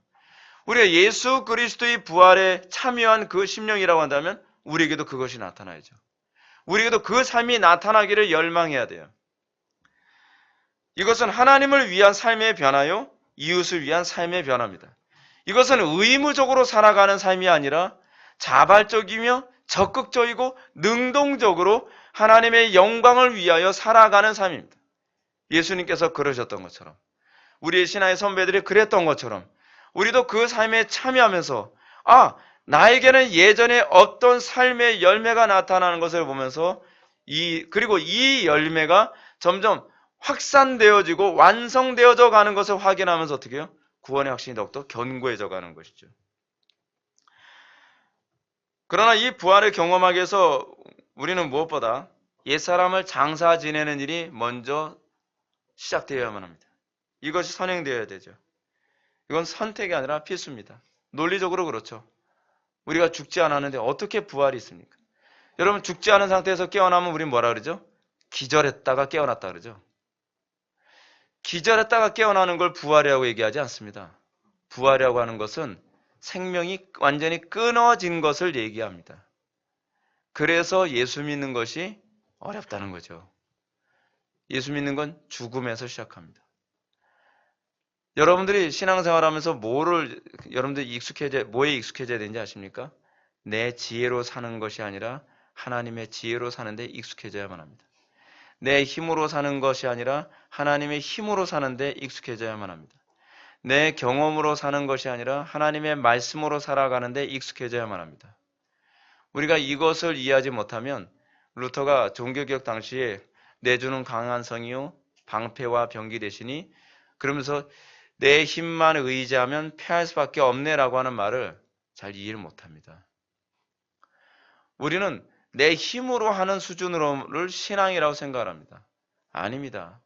우리가 예수 그리스도의 부활에 참여한 그 심령이라고 한다면 우리에게도 그것이 나타나야죠. 우리에게도 그 삶이 나타나기를 열망해야 돼요. 이것은 하나님을 위한 삶의 변화요, 이웃을 위한 삶의 변화입니다. 이것은 의무적으로 살아가는 삶이 아니라 자발적이며 적극적이고 능동적으로 하나님의 영광을 위하여 살아가는 삶입니다. 예수님께서 그러셨던 것처럼, 우리의 신앙의 선배들이 그랬던 것처럼 우리도 그 삶에 참여하면서 나에게는 예전에 어떤 삶의 열매가 나타나는 것을 보면서 그리고 이 열매가 점점 확산되어지고 완성되어져 가는 것을 확인하면서 어떻게 해요? 구원의 확신이 더욱더 견고해져 가는 것이죠. 그러나 이 부활을 경험하기 위해서 우리는 무엇보다 옛사람을 장사 지내는 일이 먼저 시작되어야만 합니다. 이것이 선행되어야 되죠. 이건 선택이 아니라 필수입니다. 논리적으로 그렇죠. 우리가 죽지 않았는데 어떻게 부활이 있습니까? 여러분, 죽지 않은 상태에서 깨어나면 우린 뭐라 그러죠? 기절했다가 깨어났다 그러죠. 기절했다가 깨어나는 걸 부활이라고 얘기하지 않습니다. 부활이라고 하는 것은 생명이 완전히 끊어진 것을 얘기합니다. 그래서 예수 믿는 것이 어렵다는 거죠. 예수 믿는 건 죽음에서 시작합니다. 여러분들이 신앙생활하면서 여러분들이 뭐에 익숙해져야 되는지 아십니까? 내 지혜로 사는 것이 아니라 하나님의 지혜로 사는데 익숙해져야만 합니다. 내 힘으로 사는 것이 아니라 하나님의 힘으로 사는데 익숙해져야만 합니다. 내 경험으로 사는 것이 아니라 하나님의 말씀으로 살아가는데 익숙해져야만 합니다. 우리가 이것을 이해하지 못하면 루터가 종교개혁 당시에 내주는 강한 성이요 방패와 병기 되시니, 그러면서 내 힘만 의지하면 패할 수밖에 없네라고 하는 말을 잘 이해를 못합니다. 우리는 내 힘으로 하는 수준으로를 신앙이라고 생각을 합니다. 아닙니다.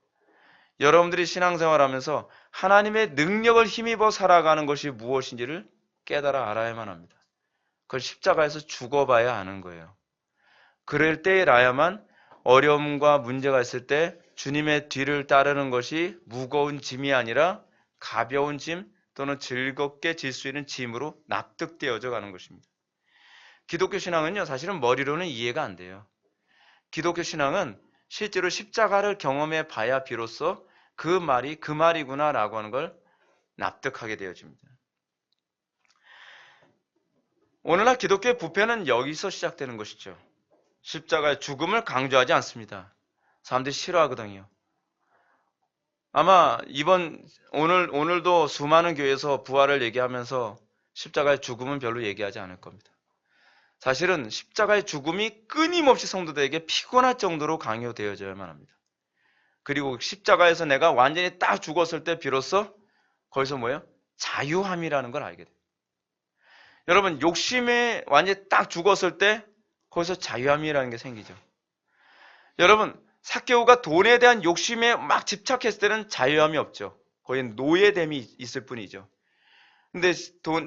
여러분들이 신앙생활하면서 하나님의 능력을 힘입어 살아가는 것이 무엇인지를 깨달아 알아야만 합니다. 그걸 십자가에서 죽어봐야 아는 거예요. 그럴 때라야만 어려움과 문제가 있을 때 주님의 뒤를 따르는 것이 무거운 짐이 아니라 가벼운 짐 또는 즐겁게 질 수 있는 짐으로 납득되어져 가는 것입니다. 기독교 신앙은요, 사실은 머리로는 이해가 안 돼요. 기독교 신앙은 실제로 십자가를 경험해 봐야 비로소 그 말이 그 말이구나 라고 하는 걸 납득하게 되어집니다. 오늘날 기독교의 부패는 여기서 시작되는 것이죠. 십자가의 죽음을 강조하지 않습니다. 사람들이 싫어하거든요. 아마 오늘도 수많은 교회에서 부활을 얘기하면서 십자가의 죽음은 별로 얘기하지 않을 겁니다. 사실은 십자가의 죽음이 끊임없이 성도들에게 피곤할 정도로 강요되어져야만 합니다. 그리고 십자가에서 내가 완전히 딱 죽었을 때 비로소 거기서 뭐예요? 자유함이라는 걸 알게 돼요. 여러분, 욕심에 완전히 딱 죽었을 때 거기서 자유함이라는 게 생기죠. 여러분, 삭개오가 돈에 대한 욕심에 막 집착했을 때는 자유함이 없죠. 거의 노예됨이 있을 뿐이죠. 근데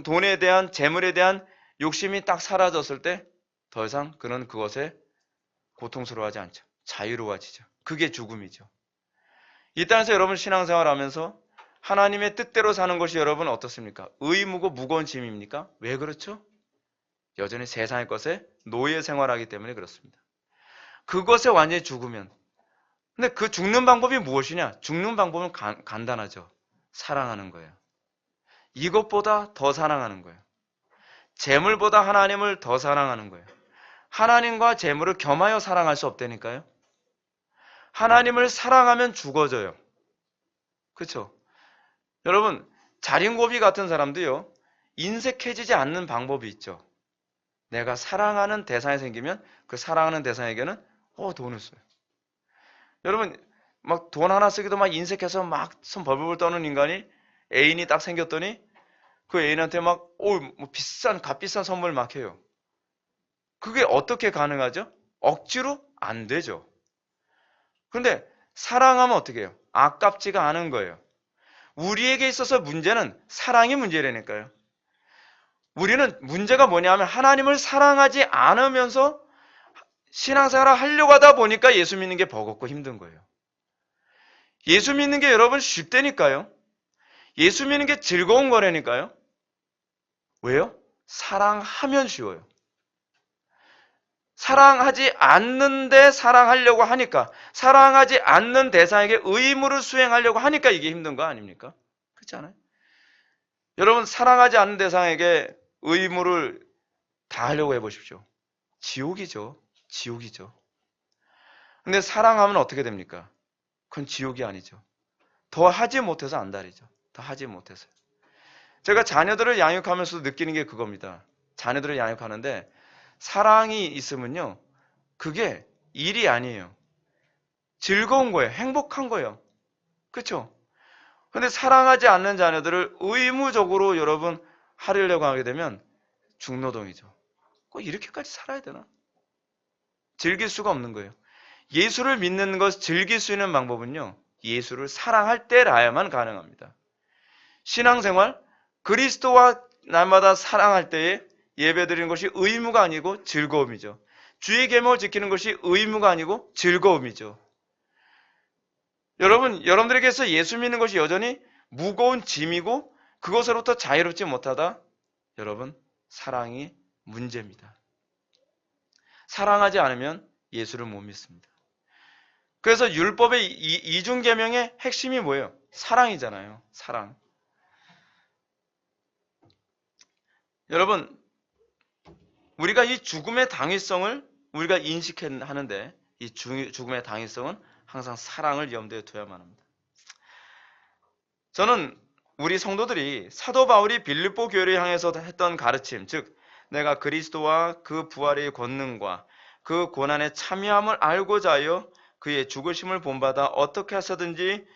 돈에 대한, 재물에 대한 욕심이 딱 사라졌을 때 더 이상 그는 그것에 고통스러워하지 않죠. 자유로워지죠. 그게 죽음이죠. 이 땅에서 여러분 신앙생활 하면서 하나님의 뜻대로 사는 것이 여러분 어떻습니까? 의무고 무거운 짐입니까? 왜 그렇죠? 여전히 세상의 것에 노예 생활하기 때문에 그렇습니다. 그것에 완전히 죽으면, 근데 그 죽는 방법이 무엇이냐? 죽는 방법은 간단하죠. 사랑하는 거예요. 이것보다 더 사랑하는 거예요. 재물보다 하나님을 더 사랑하는 거예요. 하나님과 재물을 겸하여 사랑할 수 없다니까요. 하나님을 사랑하면 죽어져요. 그렇죠? 여러분, 자린고비 같은 사람도요, 인색해지지 않는 방법이 있죠. 내가 사랑하는 대상이 생기면 그 사랑하는 대상에게는 돈을 써요. 여러분, 막 돈 하나 쓰기도 막 인색해서 막 손 벌벌 떠는 인간이 애인이 딱 생겼더니 그 애인한테 막 값비싼 선물 막 해요. 그게 어떻게 가능하죠? 억지로 안 되죠. 그런데 사랑하면 어떻게 해요? 아깝지가 않은 거예요. 우리에게 있어서 문제는 사랑이 문제라니까요. 우리는 문제가 뭐냐면 하나님을 사랑하지 않으면서 신앙생활을 하려고 하다 보니까 예수 믿는 게 버겁고 힘든 거예요. 예수 믿는 게 여러분 쉽다니까요. 예수 믿는 게 즐거운 거라니까요. 왜요? 사랑하면 쉬워요. 사랑하지 않는데 사랑하려고 하니까, 사랑하지 않는 대상에게 의무를 수행하려고 하니까 이게 힘든 거 아닙니까? 그렇지 않아요? 여러분, 사랑하지 않는 대상에게 의무를 다 하려고 해보십시오. 지옥이죠. 지옥이죠. 근데 사랑하면 어떻게 됩니까? 그건 지옥이 아니죠. 더 하지 못해서 안달이죠. 더 하지 못해서. 제가 자녀들을 양육하면서도 느끼는 게 그겁니다. 자녀들을 양육하는데 사랑이 있으면요, 그게 일이 아니에요. 즐거운 거예요. 행복한 거예요. 그렇죠? 근데 사랑하지 않는 자녀들을 의무적으로 여러분 하려고 하게 되면 중노동이죠. 꼭 이렇게까지 살아야 되나? 즐길 수가 없는 거예요. 예수를 믿는 것, 즐길 수 있는 방법은요, 예수를 사랑할 때라야만 가능합니다. 신앙생활, 그리스도와 날마다 사랑할 때에 예배드리는 것이 의무가 아니고 즐거움이죠. 주의 계명을 지키는 것이 의무가 아니고 즐거움이죠. 여러분들에게서 예수 믿는 것이 여전히 무거운 짐이고 그것으로부터 자유롭지 못하다? 여러분, 사랑이 문제입니다. 사랑하지 않으면 예수를 못 믿습니다. 그래서 율법의 이중계명의 핵심이 뭐예요? 사랑이잖아요. 사랑. 여러분, 우리가 이 죽음의 당위성을 우리가 인식하는데 이 죽음의 당위성은 항상 사랑을 염두에 둬야만 합니다. 저는 우리 성도들이 사도 바울이 빌립보 교회를 향해서 했던 가르침, 즉 내가 그리스도와 그 부활의 권능과 그 고난에 참여함을 알고자 하여 그의 죽으심을 본받아 어떻게 해서든지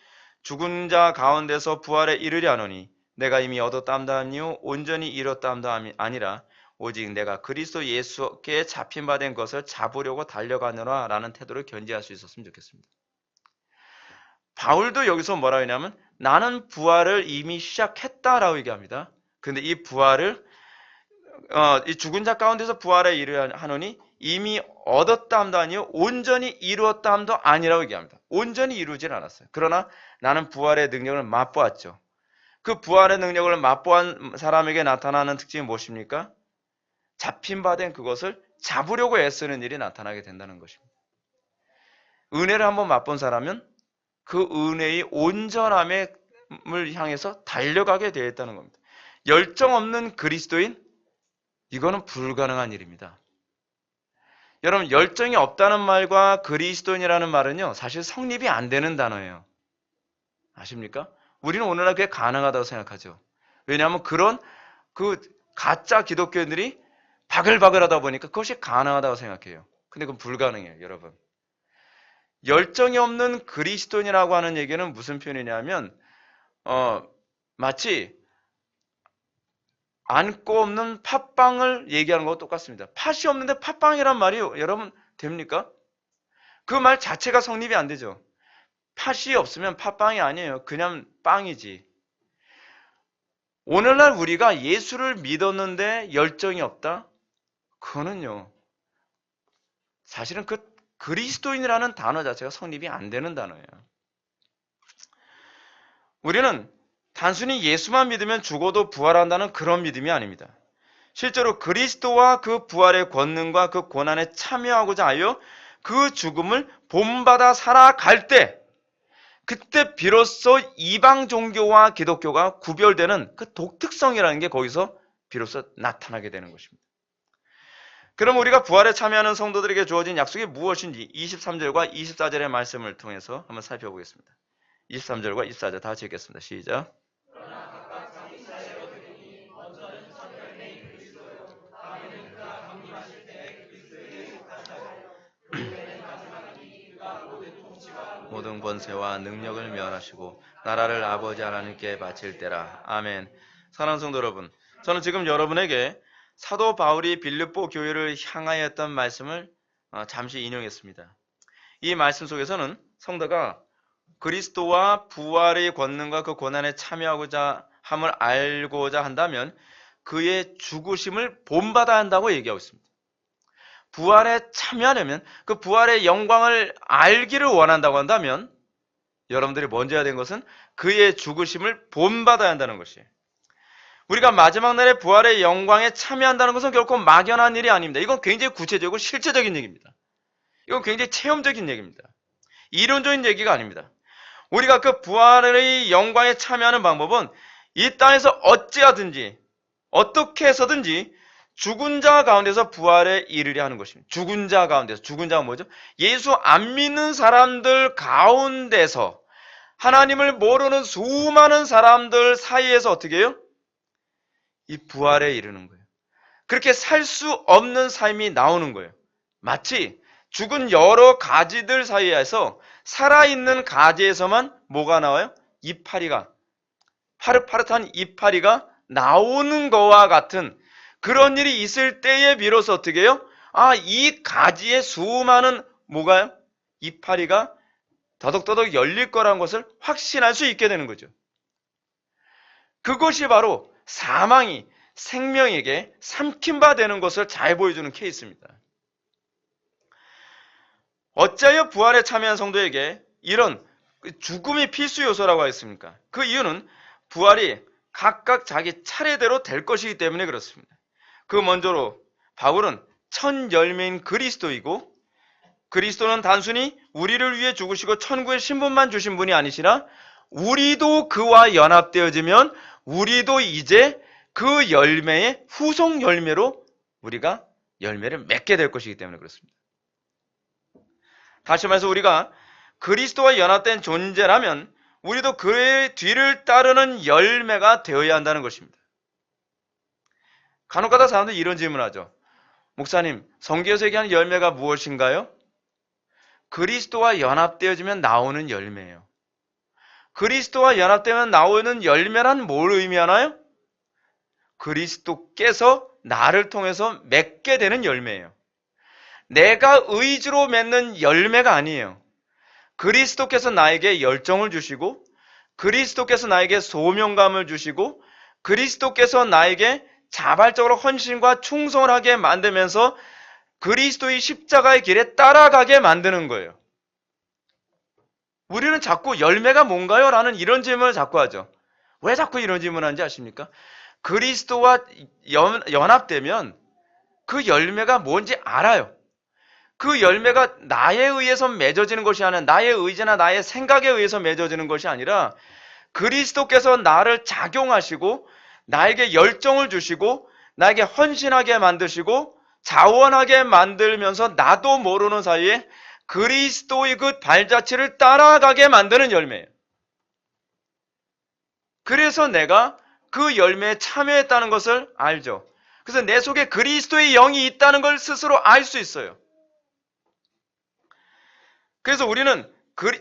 죽은 자 가운데서 부활에 이르려 하노니 내가 이미 얻었다함도 아니요 온전히 이뤘다함도 아니라 오직 내가 그리스도 예수께 잡힌 바 된 것을 잡으려고 달려가노라 라는 태도를 견지할 수 있었으면 좋겠습니다. 바울도 여기서 뭐라고 했냐면 나는 부활을 이미 시작했다라고 얘기합니다. 그런데 이 부활을 이 죽은 자 가운데서 부활에 이르려 하노니 이미 얻었다함도 아니요 온전히 이루었다함도 아니라고 얘기합니다. 온전히 이루진 않았어요. 그러나 나는 부활의 능력을 맛보았죠. 그 부활의 능력을 맛보한 사람에게 나타나는 특징이 무엇입니까? 잡힌 바 된 그것을 잡으려고 애쓰는 일이 나타나게 된다는 것입니다. 은혜를 한번 맛본 사람은 그 은혜의 온전함을 향해서 달려가게 되어 있다는 겁니다. 열정 없는 그리스도인, 이거는 불가능한 일입니다. 여러분, 열정이 없다는 말과 그리스도인이라는 말은요, 사실 성립이 안 되는 단어예요. 아십니까? 우리는 오늘날 그게 가능하다고 생각하죠. 왜냐하면 그런 가짜 기독교인들이 바글바글하다 보니까 그것이 가능하다고 생각해요. 근데 그건 불가능해요, 여러분. 열정이 없는 그리스도인이라고 하는 얘기는 무슨 표현이냐면 마치 안고 없는 팥빵을 얘기하는 것과 똑같습니다. 팥이 없는데 팥빵이란 말이 여러분 됩니까? 그 말 자체가 성립이 안 되죠. 팥이 없으면 팥빵이 아니에요. 그냥 빵이지. 오늘날 우리가 예수를 믿었는데 열정이 없다? 그거는요, 사실은 그 그리스도인이라는 단어 자체가 성립이 안 되는 단어예요. 우리는 단순히 예수만 믿으면 죽어도 부활한다는 그런 믿음이 아닙니다. 실제로 그리스도와 그 부활의 권능과 그 고난에 참여하고자 하여 그 죽음을 본받아 살아갈 때, 그때 비로소 이방 종교와 기독교가 구별되는 그 독특성이라는 게 거기서 비로소 나타나게 되는 것입니다. 그럼 우리가 부활에 참여하는 성도들에게 주어진 약속이 무엇인지 23절과 24절의 말씀을 통해서 한번 살펴보겠습니다. 23절과 24절 다 같이 읽겠습니다. 시작. 모든 권세와 능력을 멸하시고 나라를 아버지 하나님께 바칠 때라. 아멘. 사랑하는 성도 여러분, 저는 지금 여러분에게 사도 바울이 빌립보 교회를 향하여 했던 말씀을 잠시 인용했습니다. 이 말씀 속에서는 성도가 그리스도와 부활의 권능과 그 고난에 참여하고자 함을 알고자 한다면 그의 죽으심을 본받아야 한다고 얘기하고 있습니다. 부활에 참여하려면 그 부활의 영광을 알기를 원한다고 한다면 여러분들이 먼저 해야 되는 것은 그의 죽으심을 본받아야 한다는 것이에요. 우리가 마지막 날의 부활의 영광에 참여한다는 것은 결코 막연한 일이 아닙니다. 이건 굉장히 구체적이고 실제적인 얘기입니다. 이건 굉장히 체험적인 얘기입니다. 이론적인 얘기가 아닙니다. 우리가 그 부활의 영광에 참여하는 방법은 이 땅에서 어찌하든지 어떻게 해서든지 죽은 자 가운데서 부활에 이르려 하는 것입니다. 죽은 자 가운데서. 죽은 자가 뭐죠? 예수 안 믿는 사람들 가운데서 하나님을 모르는 수많은 사람들 사이에서 어떻게 해요? 이 부활에 이르는 거예요. 그렇게 살 수 없는 삶이 나오는 거예요. 마치 죽은 여러 가지들 사이에서 살아있는 가지에서만 뭐가 나와요? 이파리가, 파릇파릇한 이파리가 나오는 거와 같은 그런 일이 있을 때에 비로소 어떻게 해요? 이 가지에 수많은 뭐가요? 이파리가 더덕더덕 열릴 거라는 것을 확신할 수 있게 되는 거죠. 그것이 바로 사망이 생명에게 삼킨 바 되는 것을 잘 보여주는 케이스입니다. 어찌하여 부활에 참여한 성도에게 이런 죽음이 필수 요소라고 하겠습니까? 그 이유는 부활이 각각 자기 차례대로 될 것이기 때문에 그렇습니다. 그 먼저로 바울은 첫 열매인 그리스도이고, 그리스도는 단순히 우리를 위해 죽으시고 천국의 신분만 주신 분이 아니시라 우리도 그와 연합되어지면 우리도 이제 그 열매의 후속 열매로 우리가 열매를 맺게 될 것이기 때문에 그렇습니다. 다시 말해서 우리가 그리스도와 연합된 존재라면 우리도 그의 뒤를 따르는 열매가 되어야 한다는 것입니다. 간혹가다 사람들이 이런 질문을 하죠. 목사님, 성경에서 얘기하는 열매가 무엇인가요? 그리스도와 연합되어지면 나오는 열매예요. 그리스도와 연합되면 나오는 열매란 뭘 의미하나요? 그리스도께서 나를 통해서 맺게 되는 열매예요. 내가 의지로 맺는 열매가 아니에요. 그리스도께서 나에게 열정을 주시고, 그리스도께서 나에게 소명감을 주시고, 그리스도께서 나에게 자발적으로 헌신과 충성을 하게 만들면서 그리스도의 십자가의 길에 따라가게 만드는 거예요. 우리는 자꾸 열매가 뭔가요? 라는 이런 질문을 자꾸 하죠. 왜 자꾸 이런 질문을 하는지 아십니까? 그리스도와 연합되면 그 열매가 뭔지 알아요. 그 열매가 나에 의해서 맺어지는 것이 아니라 나의 의지나 나의 생각에 의해서 맺어지는 것이 아니라 그리스도께서 나를 작용하시고 나에게 열정을 주시고 나에게 헌신하게 만드시고 자원하게 만들면서 나도 모르는 사이에 그리스도의 그 발자취를 따라가게 만드는 열매예요. 그래서 내가 그 열매에 참여했다는 것을 알죠. 그래서 내 속에 그리스도의 영이 있다는 걸 스스로 알 수 있어요. 그래서 우리는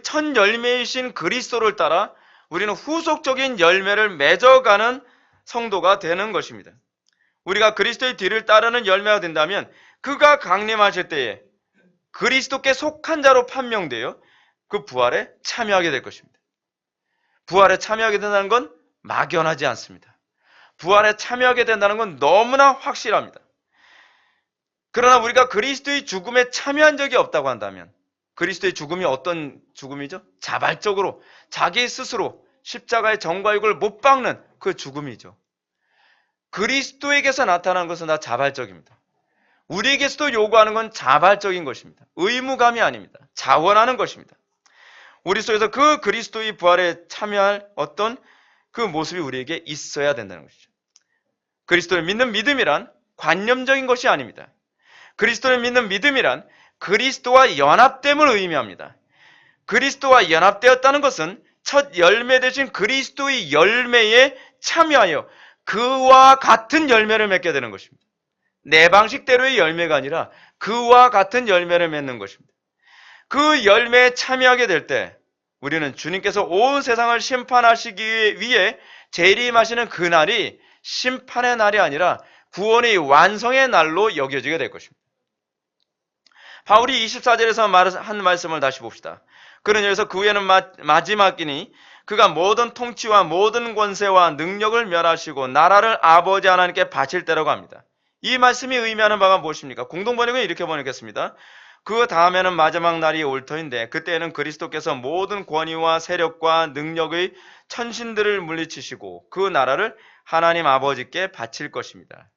첫 열매이신 그리스도를 따라 우리는 후속적인 열매를 맺어가는 성도가 되는 것입니다. 우리가 그리스도의 뒤를 따르는 열매가 된다면 그가 강림하실 때에 그리스도께 속한 자로 판명되어 그 부활에 참여하게 될 것입니다. 부활에 참여하게 된다는 건 막연하지 않습니다. 부활에 참여하게 된다는 건 너무나 확실합니다. 그러나 우리가 그리스도의 죽음에 참여한 적이 없다고 한다면 그리스도의 죽음이 어떤 죽음이죠? 자발적으로 자기 스스로 십자가의 정과육을 못 박는 그 죽음이죠. 그리스도에게서 나타나는 것은 다 자발적입니다. 우리에게서도 요구하는 건 자발적인 것입니다. 의무감이 아닙니다. 자원하는 것입니다. 우리 속에서 그 그리스도의 부활에 참여할 어떤 그 모습이 우리에게 있어야 된다는 것이죠. 그리스도를 믿는 믿음이란 관념적인 것이 아닙니다. 그리스도를 믿는 믿음이란 그리스도와 연합됨을 의미합니다. 그리스도와 연합되었다는 것은 첫 열매 되신 그리스도의 열매에 참여하여 그와 같은 열매를 맺게 되는 것입니다. 내 방식대로의 열매가 아니라 그와 같은 열매를 맺는 것입니다. 그 열매에 참여하게 될 때 우리는 주님께서 온 세상을 심판하시기 위해 재림하시는 그날이 심판의 날이 아니라 구원의 완성의 날로 여겨지게 될 것입니다. 바울이 24절에서 한 말씀을 다시 봅시다. 그는 여기서 그 후에는 마지막이니 그가 모든 통치와 모든 권세와 능력을 멸하시고 나라를 아버지 하나님께 바칠 때라고 합니다. 이 말씀이 의미하는 바가 무엇입니까? 공동번역은 이렇게 번역했습니다. 그 다음에는 마지막 날이 올 터인데 그때에는 그리스도께서 모든 권위와 세력과 능력의 천신들을 물리치시고 그 나라를 하나님 아버지께 바칠 것입니다.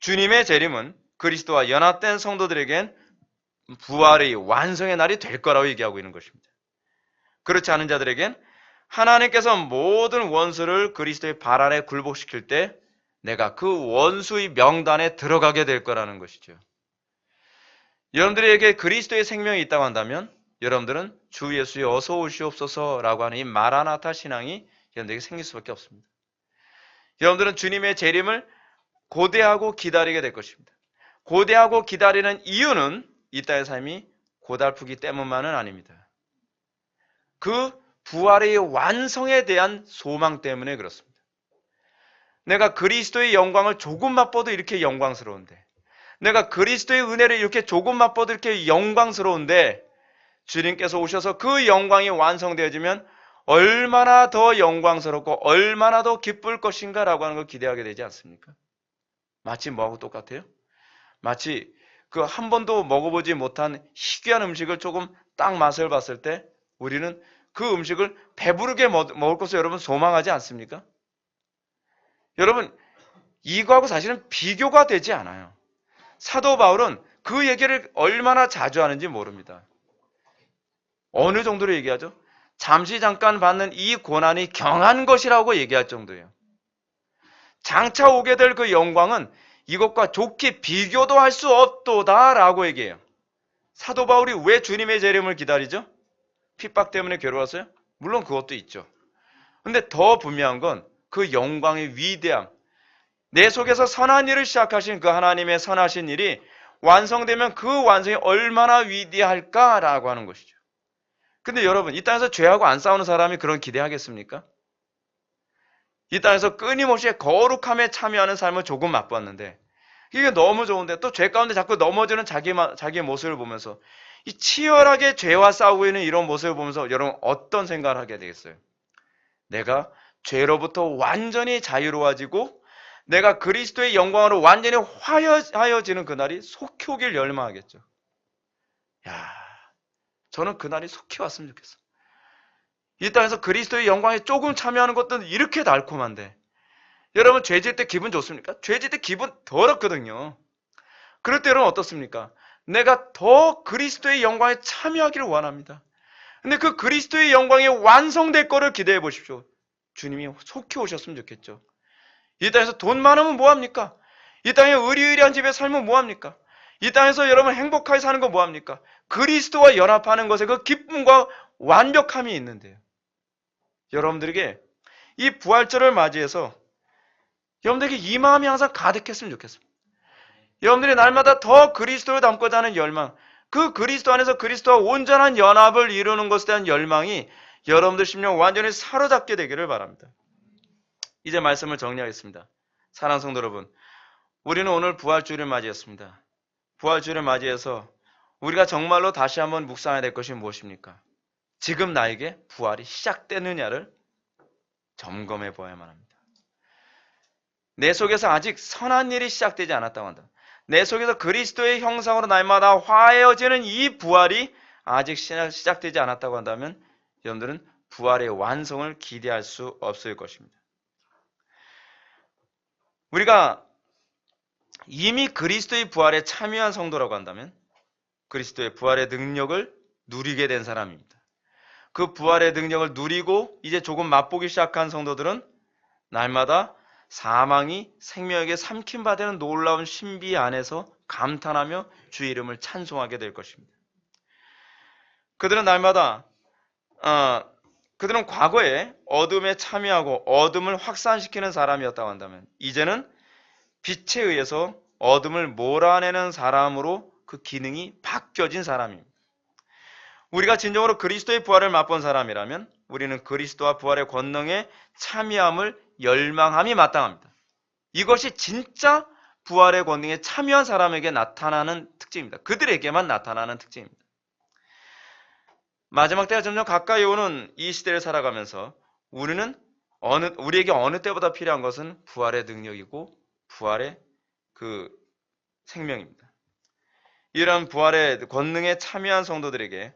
주님의 재림은 그리스도와 연합된 성도들에겐 부활의 완성의 날이 될 거라고 얘기하고 있는 것입니다. 그렇지 않은 자들에겐 하나님께서 모든 원수를 그리스도의 발 아래 굴복시킬 때 내가 그 원수의 명단에 들어가게 될 거라는 것이죠. 여러분들에게 그리스도의 생명이 있다고 한다면 여러분들은 주 예수의 어서 오시옵소서라고 하는 이 마라나타 신앙이 여러분들에게 생길 수밖에 없습니다. 여러분들은 주님의 재림을 고대하고 기다리게 될 것입니다. 고대하고 기다리는 이유는 이 땅의 삶이 고달프기 때문만은 아닙니다. 그 부활의 완성에 대한 소망 때문에 그렇습니다. 내가 그리스도의 영광을 조금 맛봐도 이렇게 영광스러운데, 내가 그리스도의 은혜를 이렇게 조금 맛봐도 이렇게 영광스러운데, 주님께서 오셔서 그 영광이 완성되어지면 얼마나 더 영광스럽고 얼마나 더 기쁠 것인가 라고 하는 걸 기대하게 되지 않습니까? 마치 뭐하고 똑같아요? 마치 그 한 번도 먹어보지 못한 희귀한 음식을 조금 딱 맛을 봤을 때 우리는 그 음식을 배부르게 먹을 것을 여러분 소망하지 않습니까? 여러분, 이거하고 사실은 비교가 되지 않아요. 사도 바울은 그 얘기를 얼마나 자주 하는지 모릅니다. 어느 정도로 얘기하죠? 잠시 잠깐 받는 이 고난이 경한 것이라고 얘기할 정도예요. 장차 오게 될 그 영광은 이것과 좋게 비교도 할 수 없도다 라고 얘기해요. 사도 바울이 왜 주님의 재림을 기다리죠? 핍박 때문에 괴로웠어요? 물론 그것도 있죠. 근데 더 분명한 건 그 영광의 위대함, 내 속에서 선한 일을 시작하신 그 하나님의 선하신 일이 완성되면 그 완성이 얼마나 위대할까라고 하는 것이죠. 근데 여러분, 이 땅에서 죄하고 안 싸우는 사람이 그런 기대하겠습니까? 이 땅에서 끊임없이 거룩함에 참여하는 삶을 조금 맛봤는데 이게 너무 좋은데 또 죄 가운데 자꾸 넘어지는 자기의 모습을 보면서 이 치열하게 죄와 싸우고 있는 이런 모습을 보면서 여러분 어떤 생각을 하게 되겠어요? 내가 죄로부터 완전히 자유로워지고 내가 그리스도의 영광으로 완전히 화려하여지는 그날이 속히 오길 열망하겠죠. 야, 저는 그날이 속히 왔으면 좋겠어. 이 땅에서 그리스도의 영광에 조금 참여하는 것도 이렇게 달콤한데 여러분 죄 질 때 기분 좋습니까? 죄 질 때 기분 더럽거든요. 그럴 때 여러분 어떻습니까? 내가 더 그리스도의 영광에 참여하기를 원합니다. 근데 그 그리스도의 영광이 완성될 거를 기대해 보십시오. 주님이 속히 오셨으면 좋겠죠. 이 땅에서 돈 많으면 뭐합니까? 이 땅에 의리의리한 집에 살면 뭐합니까? 이 땅에서 여러분 행복하게 사는 거 뭐합니까? 그리스도와 연합하는 것에 그 기쁨과 완벽함이 있는데요. 여러분들에게 이 부활절을 맞이해서 여러분들에게 이 마음이 항상 가득했으면 좋겠습니다. 여러분들이 날마다 더 그리스도를 닮고자 하는 열망, 그 그리스도 안에서 그리스도와 온전한 연합을 이루는 것에 대한 열망이 여러분들 심령 완전히 사로잡게 되기를 바랍니다. 이제 말씀을 정리하겠습니다. 사랑하는 성도 여러분, 우리는 오늘 부활주일을 맞이했습니다. 부활주일을 맞이해서 우리가 정말로 다시 한번 묵상해야 될 것이 무엇입니까? 지금 나에게 부활이 시작되느냐를 점검해 보아야만 합니다. 내 속에서 아직 선한 일이 시작되지 않았다고 한다. 내 속에서 그리스도의 형상으로 날마다 화해어지는 이 부활이 아직 시작되지 않았다고 한다면 여러분들은 부활의 완성을 기대할 수 없을 것입니다. 우리가 이미 그리스도의 부활에 참여한 성도라고 한다면 그리스도의 부활의 능력을 누리게 된 사람입니다. 그 부활의 능력을 누리고 이제 조금 맛보기 시작한 성도들은 날마다 사망이 생명에게 삼킴 받는 놀라운 신비 안에서 감탄하며 주의 이름을 찬송하게 될 것입니다. 그들은 날마다 그들은 과거에 어둠에 참여하고 어둠을 확산시키는 사람이었다고 한다면 이제는 빛에 의해서 어둠을 몰아내는 사람으로 그 기능이 바뀌어진 사람입니다. 우리가 진정으로 그리스도의 부활을 맛본 사람이라면 우리는 그리스도와 부활의 권능에 참여함을 열망함이 마땅합니다. 이것이 진짜 부활의 권능에 참여한 사람에게 나타나는 특징입니다. 그들에게만 나타나는 특징입니다. 마지막 때가 점점 가까이 오는 이 시대를 살아가면서 우리에게 어느 때보다 필요한 것은 부활의 능력이고 부활의 그 생명입니다. 이런 부활의 권능에 참여한 성도들에게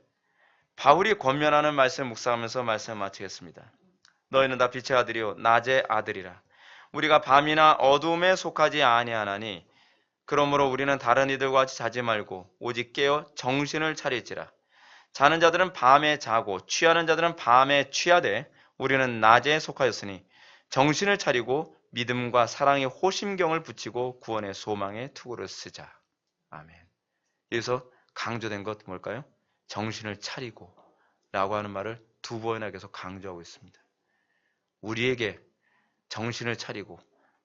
바울이 권면하는 말씀 묵상하면서 말씀을 마치겠습니다. 너희는 다 빛의 아들이요 낮의 아들이라. 우리가 밤이나 어둠에 속하지 아니하나니 그러므로 우리는 다른 이들과 같이 자지 말고 오직 깨어 정신을 차릴지라. 자는 자들은 밤에 자고 취하는 자들은 밤에 취하되 우리는 낮에 속하였으니 정신을 차리고 믿음과 사랑의 호심경을 붙이고 구원의 소망의 투구를 쓰자. 아멘. 여기서 강조된 것 뭘까요? 정신을 차리고 라고 하는 말을 두 번이나 계속 강조하고 있습니다. 우리에게 정신을 차리고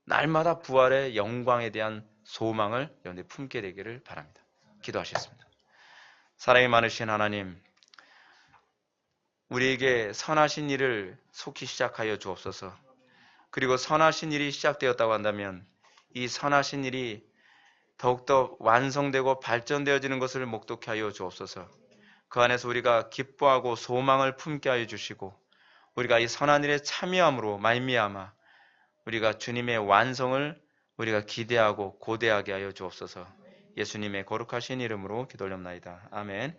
날마다 부활의 영광에 대한 소망을 여러분들이 품게 되기를 바랍니다. 기도하시겠습니다. 사랑이 많으신 하나님, 우리에게 선하신 일을 속히 시작하여 주옵소서. 그리고 선하신 일이 시작되었다고 한다면 이 선하신 일이 더욱더 완성되고 발전되어지는 것을 목독케 하여 주옵소서. 그 안에서 우리가 기뻐하고 소망을 품게 하여 주시고 우리가 이 선한 일에 참여함으로 말미암아 우리가 주님의 완성을 우리가 기대하고 고대하게 하여 주옵소서. 예수님의 거룩하신 이름으로 기도 올렵나이다. 아멘.